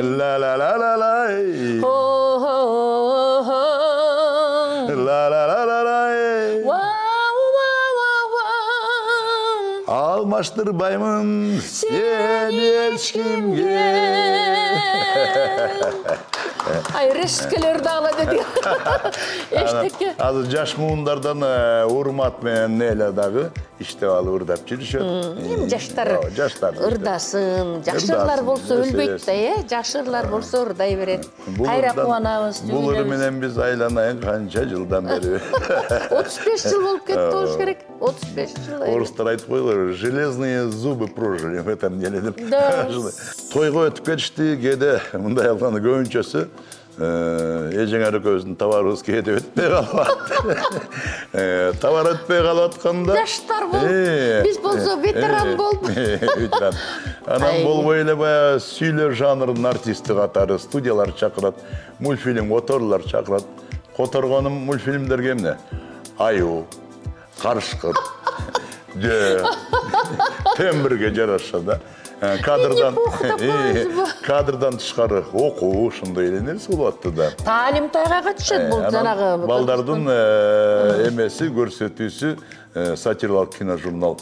Ла ла ла ла ла. Алмаштырбаймын сени эч кимге. Ай, рескелерди ала дедик. Эштекке. Азыр жаш муундардан урмат менен эле дагы иштеп алып ырдап жүрүшөт. Эми жаштар ырдасын, жашырлар болсо өлбөйт да, жашырлар болсо ырдай берет. Кайра кубанабыз. Бул ыр менен биз айланайын канча жылдан бери. 35 жыл болуп кетти болуш керек. 35 жыл. Орустар айтып койгойлор, железные зубы прожили в этом деле деп. Тойго өтүп кетишти, кээде мындай алганда көбүнчөсү эжең экөөбүздүн товарыбыз кээде өтпөй калат. Товар өтпөй калып атканда жаштар болуп, биз болсо ветеран болуп. Анан болбой эле баягы сүйлөө жанрынын артисти катары студиялар чакырат, мультфильм которлор чакырат. Которгонум мультфильмдерге эмне? Аю, Карышкыр, Тембірге жараша да. Кадрдан тышкары окуу ушундай эле нерсе болуп атты да. Таалим тайга катышат бул жанагы балдардын эмеси көрсөтүүсү сатиралык киножурнал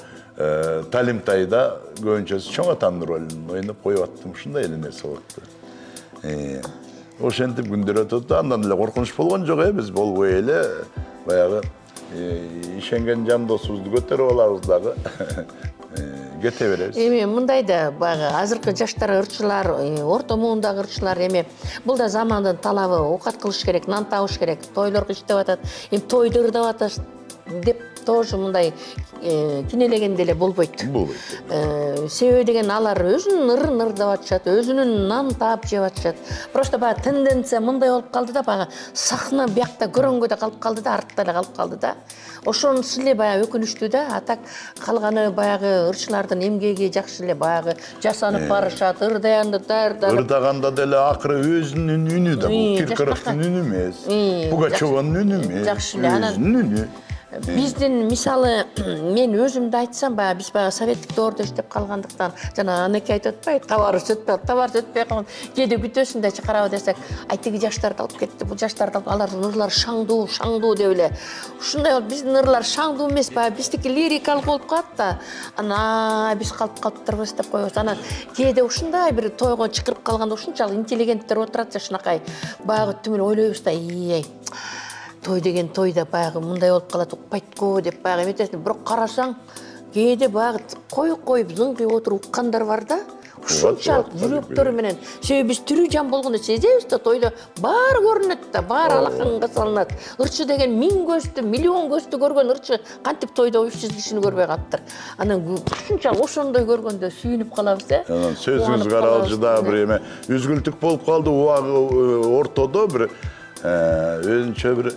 Талимтайда көбүнчөсү чоң атанын ролун ойноп коюп аттым, ушундай эле нерсе болупту. Ошентип күндөр өтөт, андан эле коркунуч болгон жок, биз болбой эле баягы ишенген жан досубузду көтөрүп алабыз дагы. Кете беребиз. Эми мындай да баягы азыркы жаштар ырчылар, орто муундагы ырчылар эми бул да замандын талабы, оокат кылыш керек, нан табыш керек, тойлорго иштеп атат. Эми тойду ырдап атат деп тоже мындай кинелегенде эле болбойт. Себеби деген алар өзүнүн ырын ырдап атышат, өзүнүн нан таап жеп атышат. Просто баягы тенденция мындай болуп калды да, баягы сахна биякта көрөнгөдө калып калды да, артта эле калып калды да. Ошонусу эле баягы өкүнүчтүү да. Атак калганы баягы ырчылардын эмгеги жакшы эле баягы жасанып барышат, ырдаянды даярдап. Ырдаганда деле акыры өзүнүн үнү да, бул Киркоровдун үнү эмес, Пугачеванын үнү эмес. Жакшы эле анан үнү. Биздин мисалы мен өзүмдү айтсам, баягы биз баягы советтик доордо иштеп калгандыктан, жана анеке айтып атпайбы, табарыбыз өтпөй калган. Кээде күтөсүн да чакырабы десек, айтиги жаштарды алып кетти, бул жаштарды алып, алардын ырлары шаңдуу деп эле. Ушундай болуп, биздин ырлар шаңдуу эмес, баягы биздики лирикалык болуп калат да. Ана биз калыптырбыз деп коебуз. Анан кээде ушундай бир тойго чакырып калганда ушунчалык интеллигенттер отурат жашынакай. Баягы түмөн ойлойбуз да, той деген тойда баягы мындай болуп калат, укпайт-го деп баягы эметесиң. Бирок карасаң, кээде баягы коюп зыңкыйып отуруп уккандар бар да. Ушунчалык жүрөктөрү менен. Себеби биз тирүү жан болгондо сезебиз да, тойдо баары көрүнөт да, баары алакаңга салынат. Ырчы деген 1000 көздү, миллион көздү көргөн ырчы кантип тойдо 300 кишини көрбөй калыптыр. Анан ушунчалык ошондой көргөндө сүйүнүп калабыз э. Анан сөзүңүз каралчы да бир эме үзгүлтүк болуп калды, ортодо бир өзүнчө бир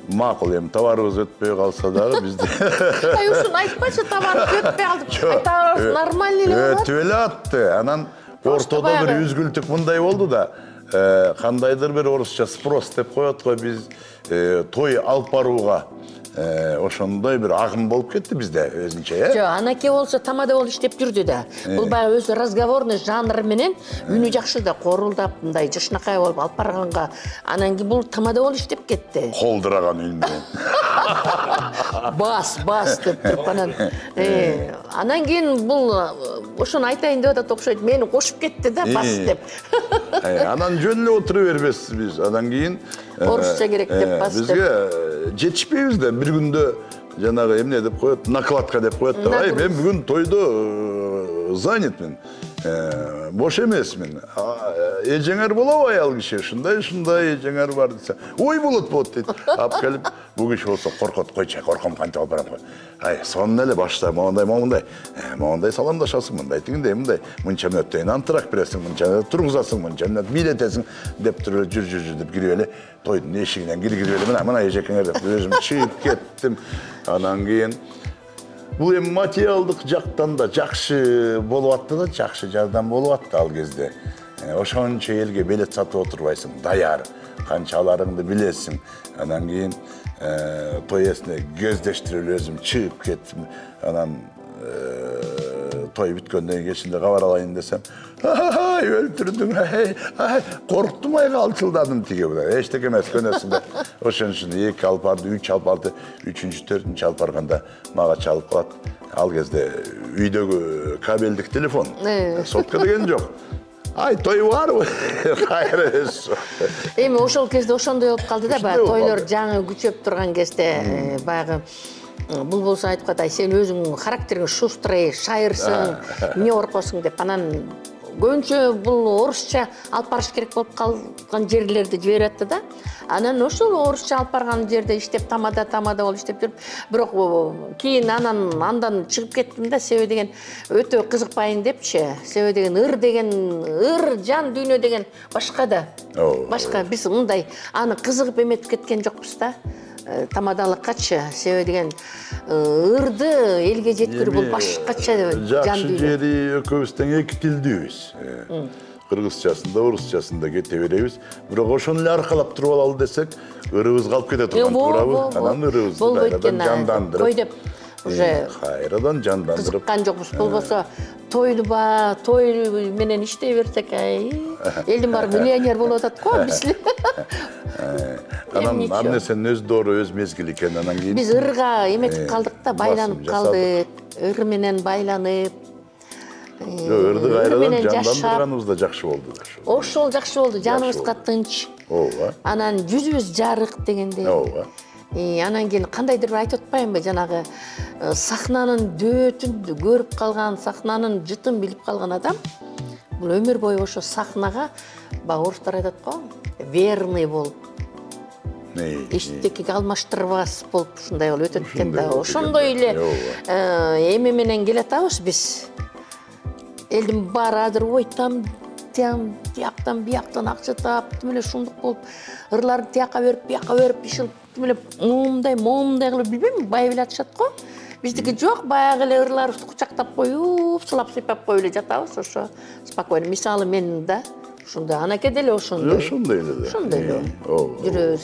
макул эми табарыбыз өтпөй калса дагы бизде. Ушуну айтпачы, табарыбыз өтпөй калды. Табарыбыз нормальный эле болот. Өтүп эле атты. Анан ортодо бир үзгүлтүк мындай болду да, кандайдыр бир орусча спрос деп коет го, биз той алып барууга ошондой бир агым болуп кетти бизде өзүнчө, э? Жок, анаке болсо тамада болуп иштеп жүрдү да. Бул баягы өзү разговорный жанр менен үнү жакшы да, корулдап, мындай жашынакай болуп алып барганга, анан кийин бул тамада болуп иштеп кетти. Колдураган үн менен. Бас деп анан. Анан кийин бул ошону айтайын деп атат окшойт, мени кошуп кетти да, бас деп. Анан жөн эле отура бербесиз биз. Анан кийин орусча керек деп бас деп. Бизге жетишпейбиз да, бир күндө жанагы эмне деп коет, накладка деп коет да. Мен бүгүн тойдо занятмын. Бош эмесмин. Эжеңер болобу аял киши? Ушундай эжеңер бар десе, ой болот дейт. Алып келип, бул киши болсо коркот, койчу, корком кантип алып барам кой. Сонун эле башта моундай саламдашасың, мындай тигиндей, мындай мынча мүнөттөн антрак бересиң, мынча тургузасың, мынча мүнөт бийлетесиң деп туруп жүр деп кирип эле тойдун эшигинен кирип эле мына эжекеңер деп өзүм чыгып кеттим. Анан кийин бул эми материалдык жактан да жакшы болуп атты да, жакшы жардам болуп атты ал кезде. Ошончо элге билет сатып отурбайсың, даяр, канчаларыңды билесиң. Анан кийин той эсине көздөштүрүп өзүм чыгып кеттим. Анан той бүткөндөн кийин кечинде кабар алайын десем, өлтүрдүң, корктумай калчылдадым тиги була. Эчтеке эмес көнөсүң да. Ошон үчүн 2 алып барды, 3 алып барды, 3-4 алып барганда мага чалып калат. Ал кезде үйдөгү кабелдик телефон, сотка деген жок. Той барбы? Кайра эмес. Эми ошол кезде ошондой болуп калды да, баягы тойлор жаңы күчөп турган кезде баягы бул болсо айтып атай, сен өзүң характериң шустрый, шайырсың, эмне коркосуң деп. Анан көбүнчө бул орусча алып барыш керек болуп калган жерлерди жиберип атты да. Анан ошол орусча алып барган жерде иштеп тамада болуп иштеп жүрүп, бирок кийин андан чыгып кеттим да, себеби деген өтө кызыкпайын депчи. Себеби деген ыр жан дүйнө деген башка да. Башка биз мындай аны кызыгып эметип кеткен жокпуз да. Тамадалыккачы, себеби деген ырды элге жеткирүү бул башкача жан дүйнө. Жакшы жери экөөбүз тең эки тилдүүбүз. Кыргызчасында, орусчасында кете беребиз. Бирок ошону эле аркалап туруп алалы десек, ырыбыз калып кете турган туурабы? Анан ырыбызды жандандырып. Той деп уже кайрадан жандандырып кызыккан жокпуз. Болбосо той менен иштей берсек, элдин баары миллионер болуп атат го биз. анан ар нерсенин өз доору өз мезгили экен. Анан кийин Биз ырга эметип калдык да, байланып калдык. Ыр менен байланып. ырды кайрадан жандандырганыбыз да жакшы болду. Ошол жакшы болду, жаныбызга тынч. Ооба. Анан жүзүбүз жарык дегендей. Ооба. Анан кийин кандайдыр бир айтып атпаймынбы, жанагы сахнанын дөөтүн көрүп калган, сахнанын жытын билип калган адам бул өмүр бою ошо сахнага, баягы орустар айтат го, верный болуп, эчтекеге алмаштырбас болуп ушундай болуп өтөт экен да. Ошондой эле эме менен келатабыз биз. Элдин баары азыр ой тияктан бияктан акча таап, тим эле шундук болуп, ырларды тияка берип, ишил тим эле момундай кылып билбейм, бай эле атышат го. Биздики жок, баягы эле ырларыбызды кучактап коюп, сылап сыйпап коюп эле жатабыз, ошо спокойно. Мисалы мен да ушундай, анаке деле ошондой. Ошондой эле да. Ошондой эле. Жүрөбүз.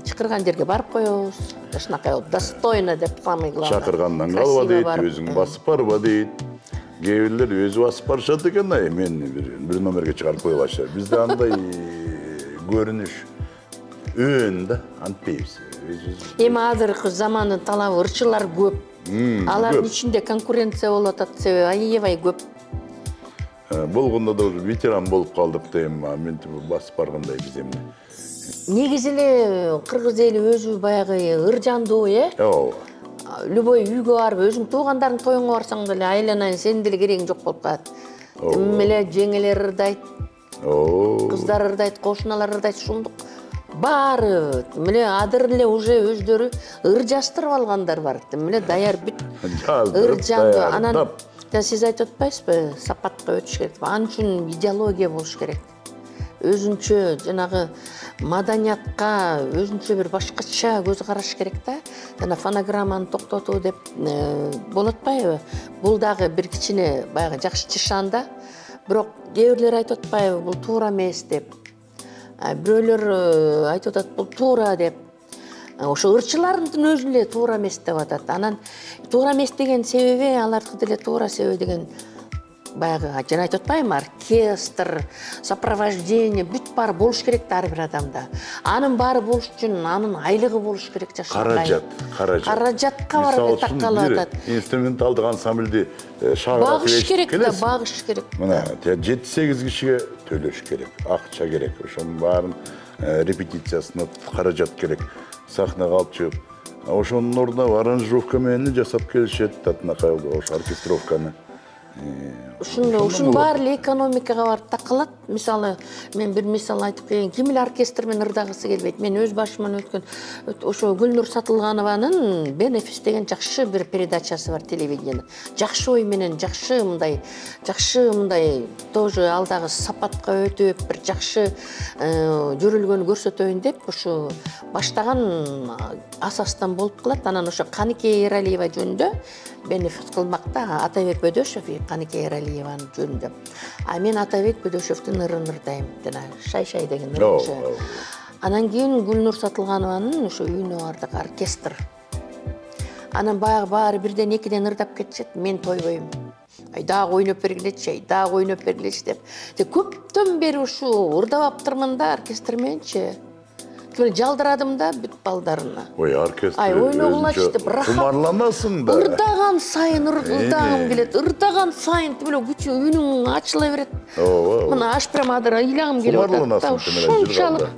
Чакырган жерге барып коебуз. Ушунакай болуп, достойно деп, самый главный. Чакыргандан калба дейт, өзүң басып барба дейт. Кээ бирлер өзү басып барышат экен, мен бир номерге чыгарып коюп атышат. Бизде андай көрүнүш өөн да, антпейбиз. Эми азыркы замандын талабы ырчылар көп. Алардын ичинде конкуренция болуп атат, себеби аябай көп. Болгондо да уже ветеран болуп калдык дейм, мынтип басып баргандай биз эмне. Негизи эле кыргыз эли өзү баягы ыр жандуу, Ооба. Любой үйгө барып, өзүң туугандардын тоюңа барсаң деле айланайын, сенин деле керегиң жок болуп калат. Тим эле жеңелер ырдайт, кыздар ырдайт, кошуналар ырдайт, шундук баары. Тим эле адыр эле уже өздөрү ыр жаздырып алгандар бар. Тим эле даяр бүт ыр жандуу. Анан сиз айтып атпайсызбы, сапатка өтүш керек. Анын үчүн идеология болуш керек. Өзүнчө жанагы маданиятка өзүнчө бир башкача көз караш керек да. Жана фонограмманы токтотуу деп болот атпайбы? Бул дагы бир кичине баягы жакшы чышан да. Бирок кээ бирлер айтып атпайбы, бул туура эмес деп. Бирөөлөр айтып атат, бул туура деп. Ошо ырчылардын өзү эле туура эмес деп атат. Анан туура эмес деген себеби, алардыкы деле туура себеби деген баягы жана айтып атпаймынбы, оркестр, сопровождение, бүт баары болуш керек да ар бир адамда. Анын баары болуш үчүн анын айлыгы болуш керек жашаган. Каражатка барып такалып атат. Инструменталдык ансамбльди шаарга багыш керек да, багыш керек. Мына 7-8 кишиге төлөш керек, акча керек. Ошонун баарын репетициясына каражат керек. Сахнага алып чыгып, ошонун ордуна аранжировка менен жасап келишет, татынакай ошо оркестровканы. Ушунун баары эле экономикага барып такалат. Мисалы, мен бир мисал айтып берейин. Ким эле оркестр менен ырдагысы келбейт. Мен өз башыман өткөн ошо Гүлнур Сатылганованын Бенефис деген жакшы бир передачасы бар телевидение. Жакшы ой менен, жакшы мындай тоже алдагы сапатка өтүп, бир жакшы жүрүлгөнү көрсөтөйүн деп ошо баштаган асастан болуп калат. Анан ошо Канике Эралиева жөнүндө Бенефис кылмакта Атабек Бөдөшев Канике Эралиеванын жөнүндө. Мен Атабек Бөдөшевдин ырын ырдайм, жана Шай деген ырчы. Анан кийин Гүлнур Сатылганованын ошо үйүнө бардык, оркестр. Анан баягы баары бирден экиден ырдап кетишет, мен тойбойм. Дагы ойноп бергилечи, дагы ойноп бергилечи деп. Көптөн бери ушул ырдабаптырмын да оркестр мененчи. Жалдырадым да бүт балдарына. Ой, оркестр. Ойногулачы деп рахат. Кумарланасың да. Ырдаган сайын ырдагым келет. Ырдаган сайын тимеле күчү үнүң ачыла берет. Мына аш прямо адыр ыйлагым келип атат. Ушунчалык.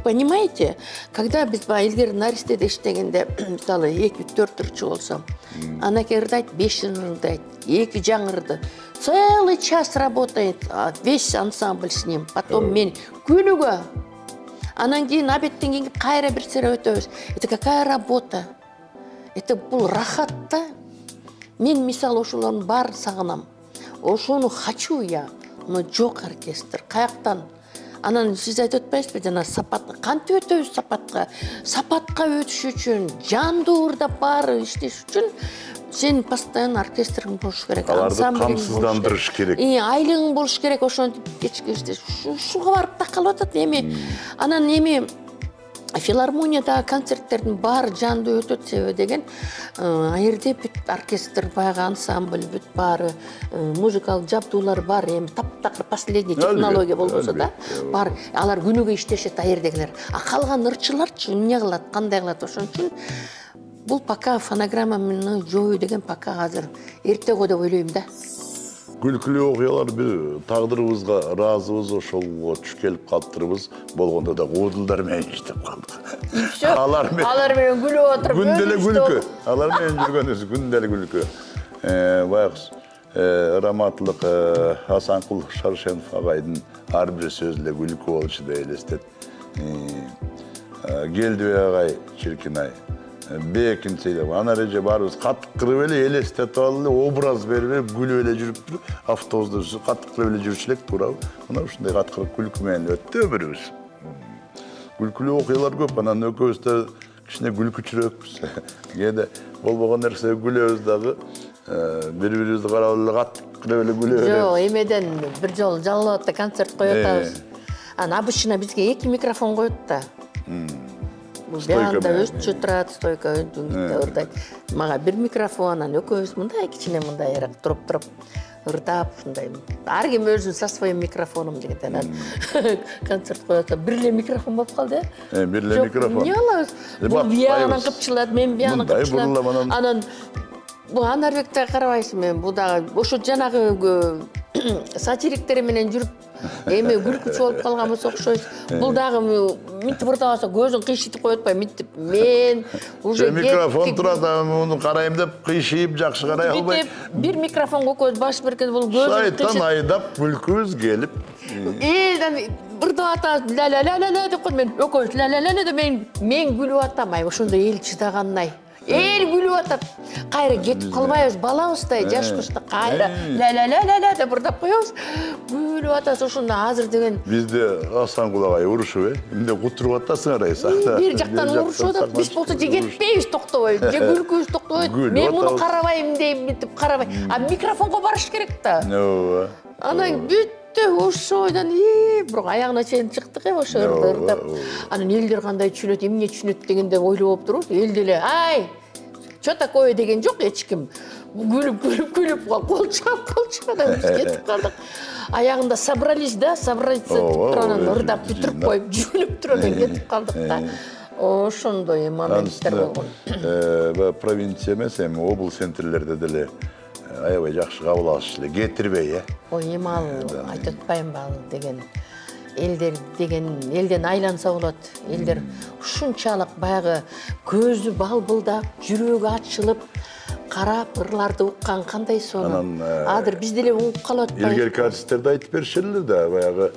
Понимаете, когда биз илгери Наристеде иштегенде, мисалы 2-4 ырчы болсо, анаке ырдайт, 5 ырдайт, 2 жаңырды. Целый час работает весь ансамбль с ним. Потом мен күнүгө анан кийин обедтен кийин кайра бир сере өтөбүз. Это какая работа? Это бул рахат да. Мен мисалы ошолордун баарын сагынам. Ошону хочу я, но жок оркестр. Каяктан? Анан сиз айтып атпайсызбы, жана сапатка кантип өтөбүз сапатка? Сапатка өтүш үчүн, жандуу ырдап баары иштеш үчүн сен постоянно оркестрың болуш керек, ансамбльың камсыздандырыш керек. Айлыгың болуш керек, ошентип кечке иштеш. Ушуга барып такалып атат эми. Анан эми филармониядағы концерттердің бары жанды өтөт себеби деген аерде бүт оркестр баягы ансамбль бүт бары музыкалык жабдуулар бар эми таптакыр последний технология болбосо да бар алар күнүгө иштешет аердегилер калган ырчыларчы эмне кылат кандай кылат ошон үчүн бул пока фонограмманы жоюу деген пока азыр эртего деп ойлойм да. Күлкілі оқиялар бір тағдырыбызға разыбыз, ошолго түш келіп қалыптырыбыз, болғанда да одылдармен иштеп қалдық. Алар менен күлүп отуруп, күнделе күлкү. Алар менен жүргөнүбүз күнделе күлкү. Баягы раматлык Асанкул Шаршенов агайдын ар бир сөзүлө күлкү болчу деп элестет. Келдибек агай чиркин-ай. Бекин сейдеп, ана реже барыбыз каттыкырып эле элестетип алып образ берип күлүп эле жүрүп туруп, автобуста каттыкырып эле жүрчү элек туурабы. Мына ушундай каттыкырып күлкү менен өттү өмүрүбүз. Күлкүлүү окуялар көп, анан экөөбүз да кичине күлкүчүрөөкпүз. Кээде болбогон нерсе күлөбүз дагы, бири-бирибизди карап эле каттыкырып эле күлөбүз. Жок, эмеден бир жолу Жалал абадта концерт коюп атабыз. Анан обычно бизге 2 микрофон коет да. Бияында өстү турат, стойка ырдайт. Мага 1 микрофон, анан экөөбүз мындай кичине мындай эрак туруп ырдап, ушундай. Ар ким өзү со своим микрофоном дегенден концерт коётса, бир эле микрофон болуп калды, бир эле микрофон. Эмне кылабыз? Бул биянан кыпчылат, мен биянан кыпчылат. Анан бул Анарбекте карабайсың мен, бул дагы ошо жанагы сатириктер менен жүрүп эми күлкүчү болуп калганбыз окшойт. Бул дагы минтип ырдабаса көзүн кыйшытып коет атпайбы, минтип. Мен уже микрофон турат, муну карайм деп кыйшыйып жакшы карай албай. Бир микрофонго көз баш берген бул көзүн кыйшытып. Шайтан айдап күлкүбүз келип. Ырдап атабыз, ла-ла-ла-ла деп коет, мен экөөбүз ла-ла-ла деп мен күлүп атам, ай ошондой эл чыдаганнай. Эл күлүп атат. Кайра кетип калбайбыз, балабыздай жаш кышта кайра ла-ла-ла-ла деп ырдап коебуз. Күлүп атабыз ошондо азыр деген. Бизде Асангул агай урушуп, эмне кутуруп атасыңар айса. Бир жактан урушуп атат, биз болсо же кетпейбиз токтобой, же күлкүбүз токтобойт. Мен муну карабайм дейм, мынтип карабай. А микрофонго барыш керек да. Ооба. Анан ошо ойдан бирок аягына чейин чыктык ошо ырдап. Анан элдер кандай түшүнөт, эмне түшүнөт дегенде ойлоп туруп, эл деле ай, что такое деген жок эч ким. Күлүп кол чап деп биз кетип калдык. Аягында собрались туруп анан ырдап бүтүрүп коюп, жүгүнүп туруп кетип калдык да. Ошондой моменттер болгон. Провинция эмес, эми облус центрлерде деле аябай жакшы кабыл алышчу эле, кетирбей, Ой, эми ал айтып атпайм ба деген элдер деген элден айланса болот. Элдер ушунчалык баягы көзү балбылдап, жүрөгү ачылып, карап ырларды уккан кандай сонун. Азыр биз деле угуп калып атпайбы? Илгерки артисттерди айтып беришелер да, баягы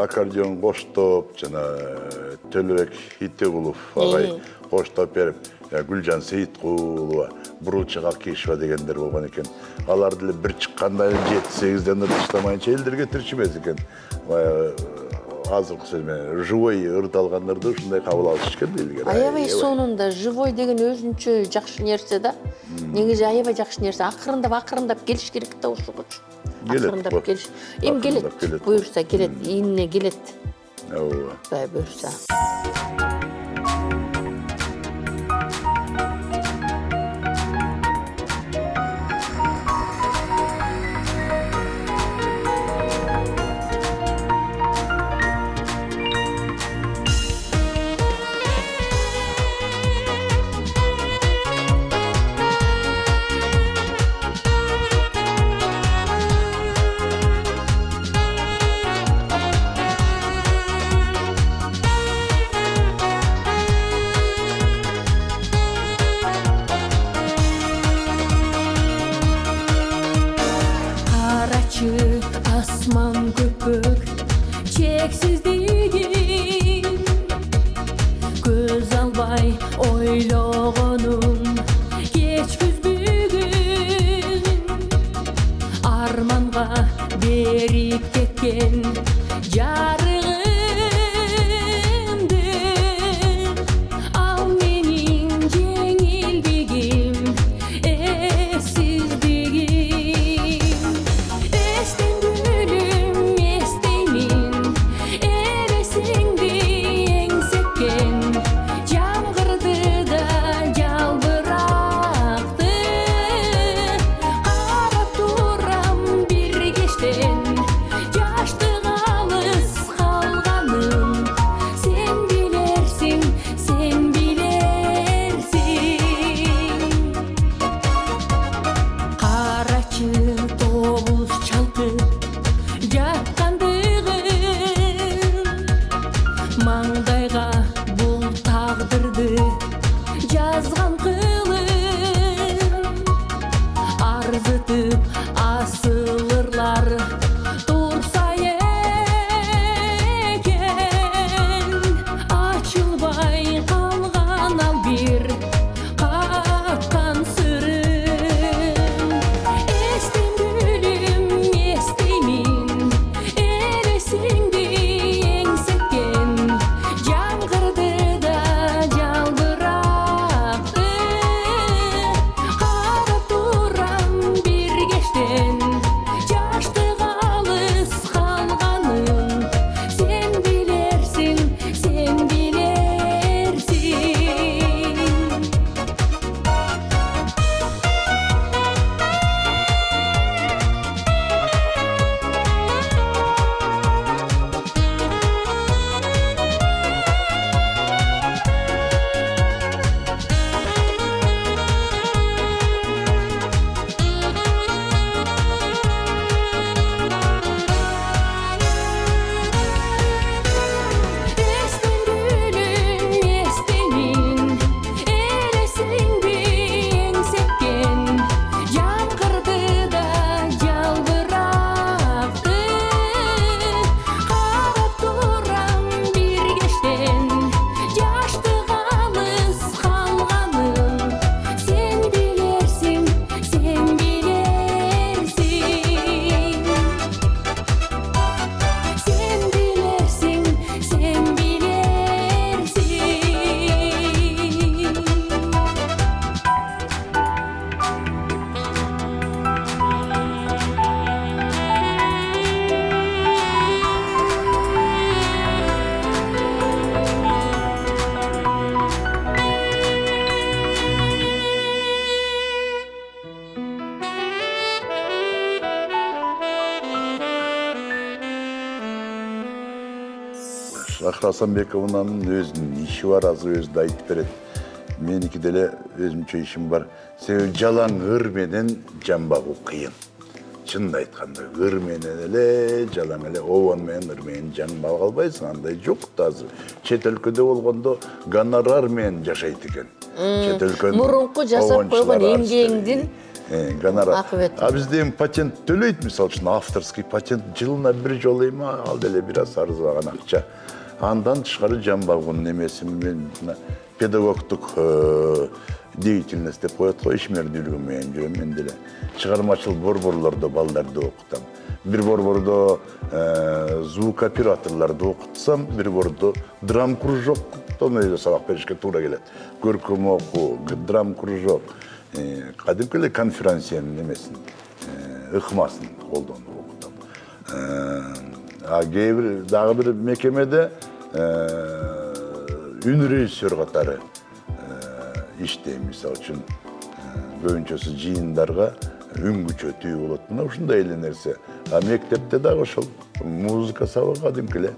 аккордеон коштоп, жана Төлөбек Итегулов агай коштоп берип, Гүлжан Сейиткулова, Бурулчага Кишева дегендер болгон экен. Алар деле бир чыкканда 7-8ден ырдыштамайынча элдерге тирчимес экен. Азыркы сөз менен живой ырдалгандарды ушундай кабыл алыш экен илгери. Аябай сонунда живой деген өзүнчө жакшы нерсе да. Негизи аябай жакшы нерсе. Акырындап келиш керек да ошогочу. Акырындап келиш. Эми келет, буюрса келет, ийине келет. Ооба. Кудай буюрса. Asman köpük çeksizliğin göz albay oyloğunun geç güz bugün armanға berip ketken jarığımdı al menin жеңилдигим эссиздигим эстен Ахыр Асанбековнанын өзүнүн иши бар, азыр өзү да айтып берет. Меники деле өзүмчө ишим бар. Себеби жалаң ыр менен жан багуу кыйын. Чынын айтканда, ыр менен эле, жалаң эле обон менен ыр менен жан бага албайсың, андай жок да азыр. Чет өлкөдө болгондо гонорар менен жашайт экен. Чет өлкөнүн мурунку жасап койгон эмгегиңдин гонорар. акыбети. А бизде эми патент төлөйт, мисалы үчүн авторский патент жылына бир жолу эми ал деле бир аз арзаган акча. Андан тышкары жан багуунун эмеси мен педагогтук деятельность деп коет го, ишмердүүлүгү менен жүрөм мен деле. Чыгармачыл борборлордо балдарды окутам. Бир борбордо звук операторларды окутсам, бир борбордо драм кружокто өзү сабак беришке туура келет. Көркөм окуу, драм кружок, кадимки эле конференциянын эмесин, ыкмасын колдонуп окутам. А кээ дагы бир мекемеде үн режиссер катары иштейм, мисалы үчүн көбүнчөсү жыйындарга үн күчөтүү болот. Мына ушундай эле нерсе. А мектепте дагы ошол музыка сабагы кадимки эле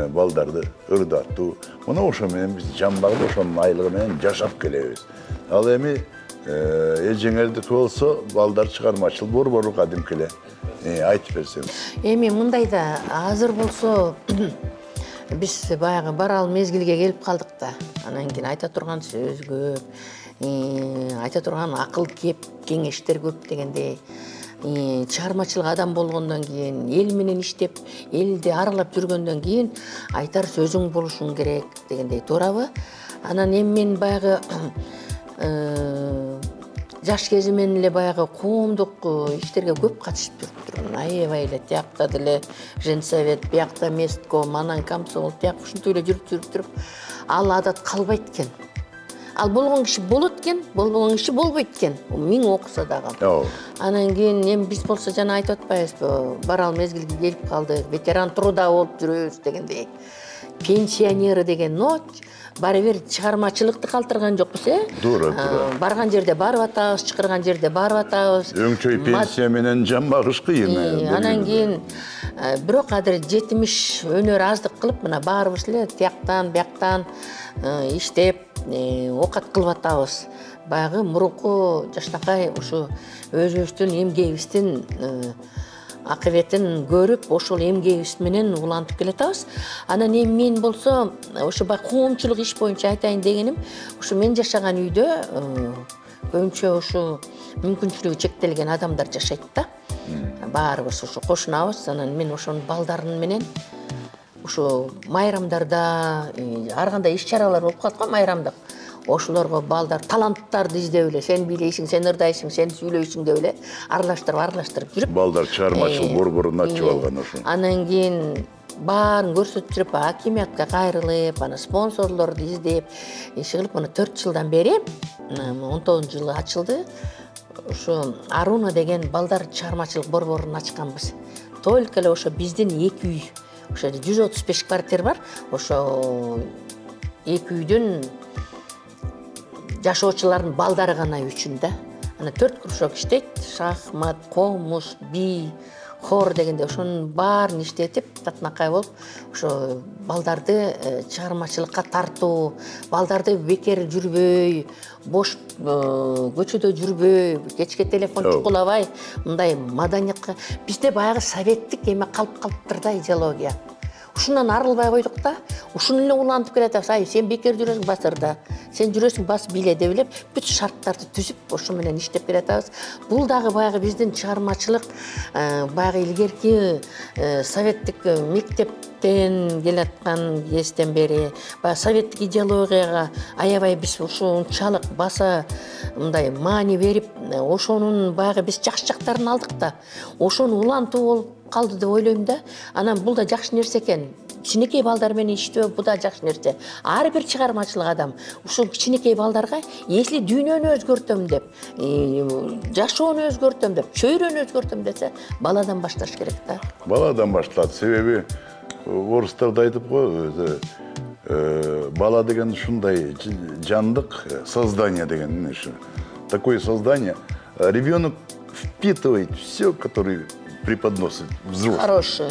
балдарды ырдатуу. Мына ошо менен биз жан багып ошонун айлыгы менен жашап келебиз. Ал эми эжеңердики болсо балдар чыгармачыл борбору кадимки эле айтып берсеңиз. Эми мындай да азыр болсо биз баягы барал мезгилге келип калдык да. Анан кийин айта турган сөз көп, айта турган акыл кеп, кеңештер көп дегендей. Чыгармачылык адам болгондон кийин, эл менен иштеп, элди аралап жүргөндөн кийин айтар сөзүң болушуң керек дегендей, туурабы? Анан эми мен баягы жаш кезимен эле баягы коомдук иштерге көп катышып жүрүптүрмүн. Аябай эле тиякта деле женсовет, биякта местком, анан комсомол, тияк ушинтип эле жүрүп ал адат калбайт экен. Ал болгон киши болот экен, болбогон киши болбойт экен. Миң окуса дагы. Анан кийин эми биз болсо жана айтып атпайбызбы, барал мезгилге келип калдык, ветеран труда болуп жүрөбүз дегендей. Пенсионеры деген ноч, баары бир чыгармачылыкты калтырган жокпуз, Туура. Барган жерде барып атабыз, чакырган жерде барып атабыз. Өңчөй пенсия менен жан багыш кыйын. Анан кийин бирок азыр жетимиш өнөр аздык кылып, мына баарыбыз эле тияктан, бияктан иштеп, окат кылып атабыз. Баягы мурунку жаштакай ушу өзүбүздүн эмгегибиздин акыбетин көрүп, ошол эмгегибиз менен улантып келатабыз. Анан эми мен болсо, ошо коомчулук иш боюнча айтайын дегеним, ушу мен жашаган үйдө көбүнчө ушу мүмкүнчүлүгү чектелген адамдар жашайт да. Баарыбыз ушу кошунабыз, анан мен ошонун балдарын менен ушу майрамдарда, ар кандай иш-чаралар болуп калат го майрамдык. Ошолорго балдар таланттарды издеп эле, сен бийлейсиң, сен ырдайсың, сен сүйлөйсүң деп эле аралаштырып жүрүп. Балдар чыгармачыл борборун ачып алган ошо. Анан кийин баарын көрсөтүп жүрүп, акимиятка кайрылып, аны спонсорлорду издеп, иш кылып, мына 4 жылдан бери, 19-жылы ачылды. Ошо Аруна деген балдар чыгармачылык борборун ачканбыз. Только эле ошо биздин 2 үй, ошо 135 квартира бар. Ошо 2 үйдүн жашоочулардын балдары гана үчүн да. Ана 4 кружок иштейт, шахмат, комуш, би, хор дегенде ошонун баарын иштетип, татынакай болуп, ошо балдарды чыгармачылыкка тартуу, балдарды бекер жүрбөй, бош көчөдө жүрбөй, кечке телефон чукулабай, мындай маданиятка бизде баягы советтик эме калыптыр да, идеология. Ушундан арылбай койдук да, ушуну эле улантып келатабыз. Ай, сен бекер жүрөсүң басырда, сен жүрөсүң бас биле деп эле бүт шарттарды түзүп, ошо менен иштеп келатабыз. Бул дагы баягы биздин чыгармачылык, баягы илгерки советтик мектептен келаткан кезден бери, баягы советтик идеологияга аябай биз ушунчалык баса мындай маани берип, ошонун баягы биз жакшы жактарын алдык да. Ошону улантуу болуп калды деп ойлойм да. Анан бул да жакшы нерсе экен. Кичинекей балдар менен иштөө бул да жакшы нерсе. Ар бир чыгармачылык адам ушул кичинекей балдарга если дүйнөнү өзгөртөм деп, жашоону өзгөртөм деп, чөйрөнү өзгөртөм десе, баладан башташ керек да. Баладан башталат. Себеби орустар да айтып коет, бала деген ушундай жандык создание деген такое создание. Ребенок впитывает все, которое преподносит взрослый. Хороший.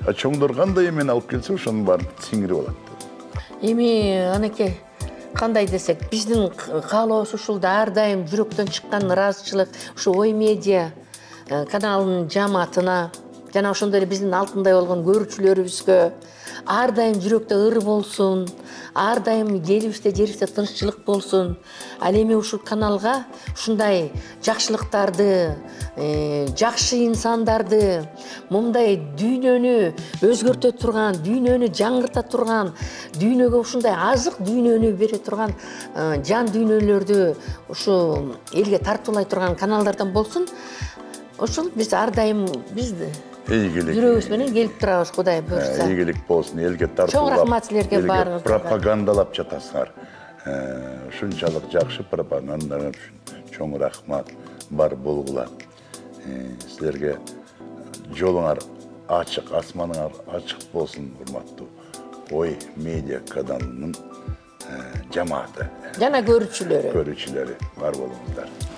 Чоңдор кандай эмен алып келсе, ошонун баарын сиңирип алат. Эми анакей кандай десек, биздин каалообуз ушул да ар дайым жүрөктөн чыккан ыраазычылык ушу Ой медиа каналынын жамаатына жана ошондой эле биздин алтындай болгон көрүүчүлөрүбүзгө ар дайым жүрөктө ыр болсун, ар дайым элибизде жерибизде тынччылык болсун. Ал эми ушул каналга ушундай жакшылыктарды, жакшы инсандарды, мындай дүйнөнү өзгөртө турган, дүйнөнү жаңырта турган, дүйнөгө ушундай азык дүйнөнү бере турган жан дүйнөлөрдү ушу элге тартуулай турган каналдардан болсун. Ошол биз ар дайым биз жүрөгүбүз менен келип турабыз, Кудай буйрса. Ийгилик болсун, элге тартуулап. Чоң рахмат силерге баарыңызга. Пропагандалап жатасыңар. Ушунчалык жакшы пропагандалар үчүн чоң рахмат бар болгула. Силерге жолуңар ачык, асманыңар ачык болсун, урматтуу Ой медиа каналынын жамааты. Жана көрүүчүлөрү. Көрүүчүлөрү бар болуңуздар.